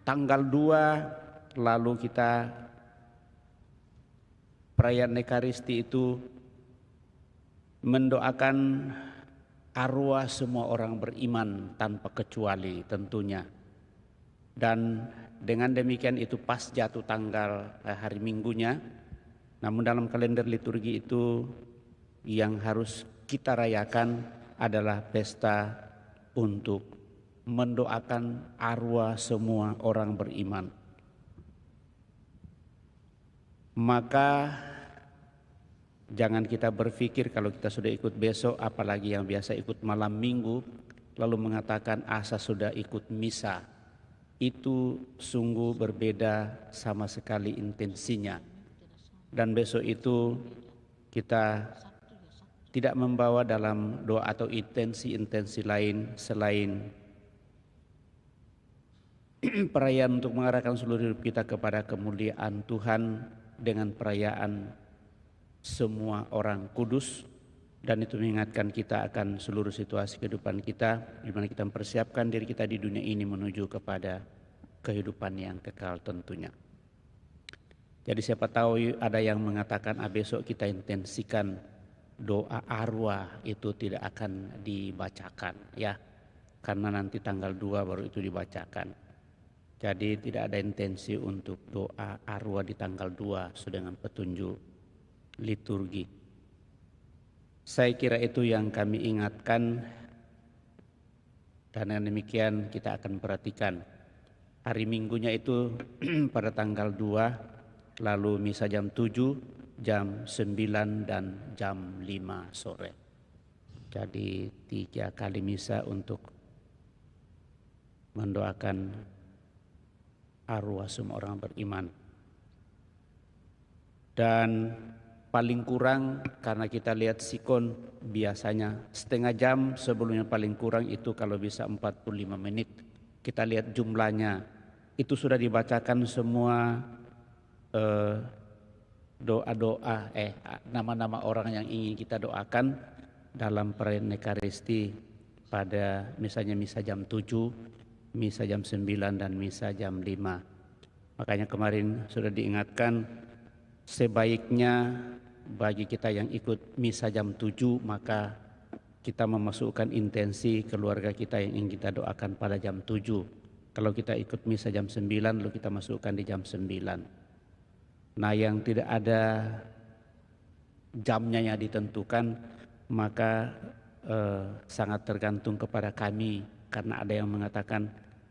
Speaker 7: tanggal 2 lalu kita perayaan Ekaristi itu mendoakan arwah semua orang beriman tanpa kecuali tentunya. Dan dengan demikian itu pas jatuh tanggal hari Minggunya. Namun dalam kalender liturgi itu yang harus kita rayakan adalah pesta untuk mendoakan arwah semua orang beriman. Maka jangan kita berpikir kalau kita sudah ikut besok, apalagi yang biasa ikut malam Minggu, lalu mengatakan asa sudah ikut misa. Itu sungguh berbeda sama sekali intensinya. Dan besok itu kita tidak membawa dalam doa atau intensi-intensi lain selain perayaan untuk mengarahkan seluruh hidup kita kepada kemuliaan Tuhan dengan perayaan semua orang kudus. Dan itu mengingatkan kita akan seluruh situasi kehidupan kita, di mana kita mempersiapkan diri kita di dunia ini menuju kepada kehidupan yang kekal tentunya. Jadi siapa tahu ada yang mengatakan besok kita intensikan doa arwah, itu tidak akan dibacakan ya, karena nanti tanggal 2 baru itu dibacakan. Jadi tidak ada intensi untuk doa arwah di tanggal 2 dengan petunjuk liturgi. Saya kira itu yang kami ingatkan, dan dengan demikian kita akan perhatikan hari Minggunya itu pada tanggal 2, lalu misa jam 7, jam 9 dan jam 5 sore. Jadi 3 kali misa untuk mendoakan arwah semua orang beriman. Dan paling kurang karena kita lihat sikon biasanya setengah jam sebelumnya, paling kurang itu kalau bisa 45 menit. Kita lihat jumlahnya itu sudah dibacakan semua doa-doa nama-nama orang yang ingin kita doakan dalam perayaan Ekaristi pada misalnya misa jam 7, misa jam 9 dan misa jam 5. Makanya kemarin sudah diingatkan sebaiknya bagi kita yang ikut misa jam 7 maka kita memasukkan intensi keluarga kita yang ingin kita doakan pada jam 7. Kalau kita ikut misa jam 9 lalu kita masukkan di jam 9. Nah yang tidak ada jamnya yang ditentukan maka sangat tergantung kepada kami, karena ada yang mengatakan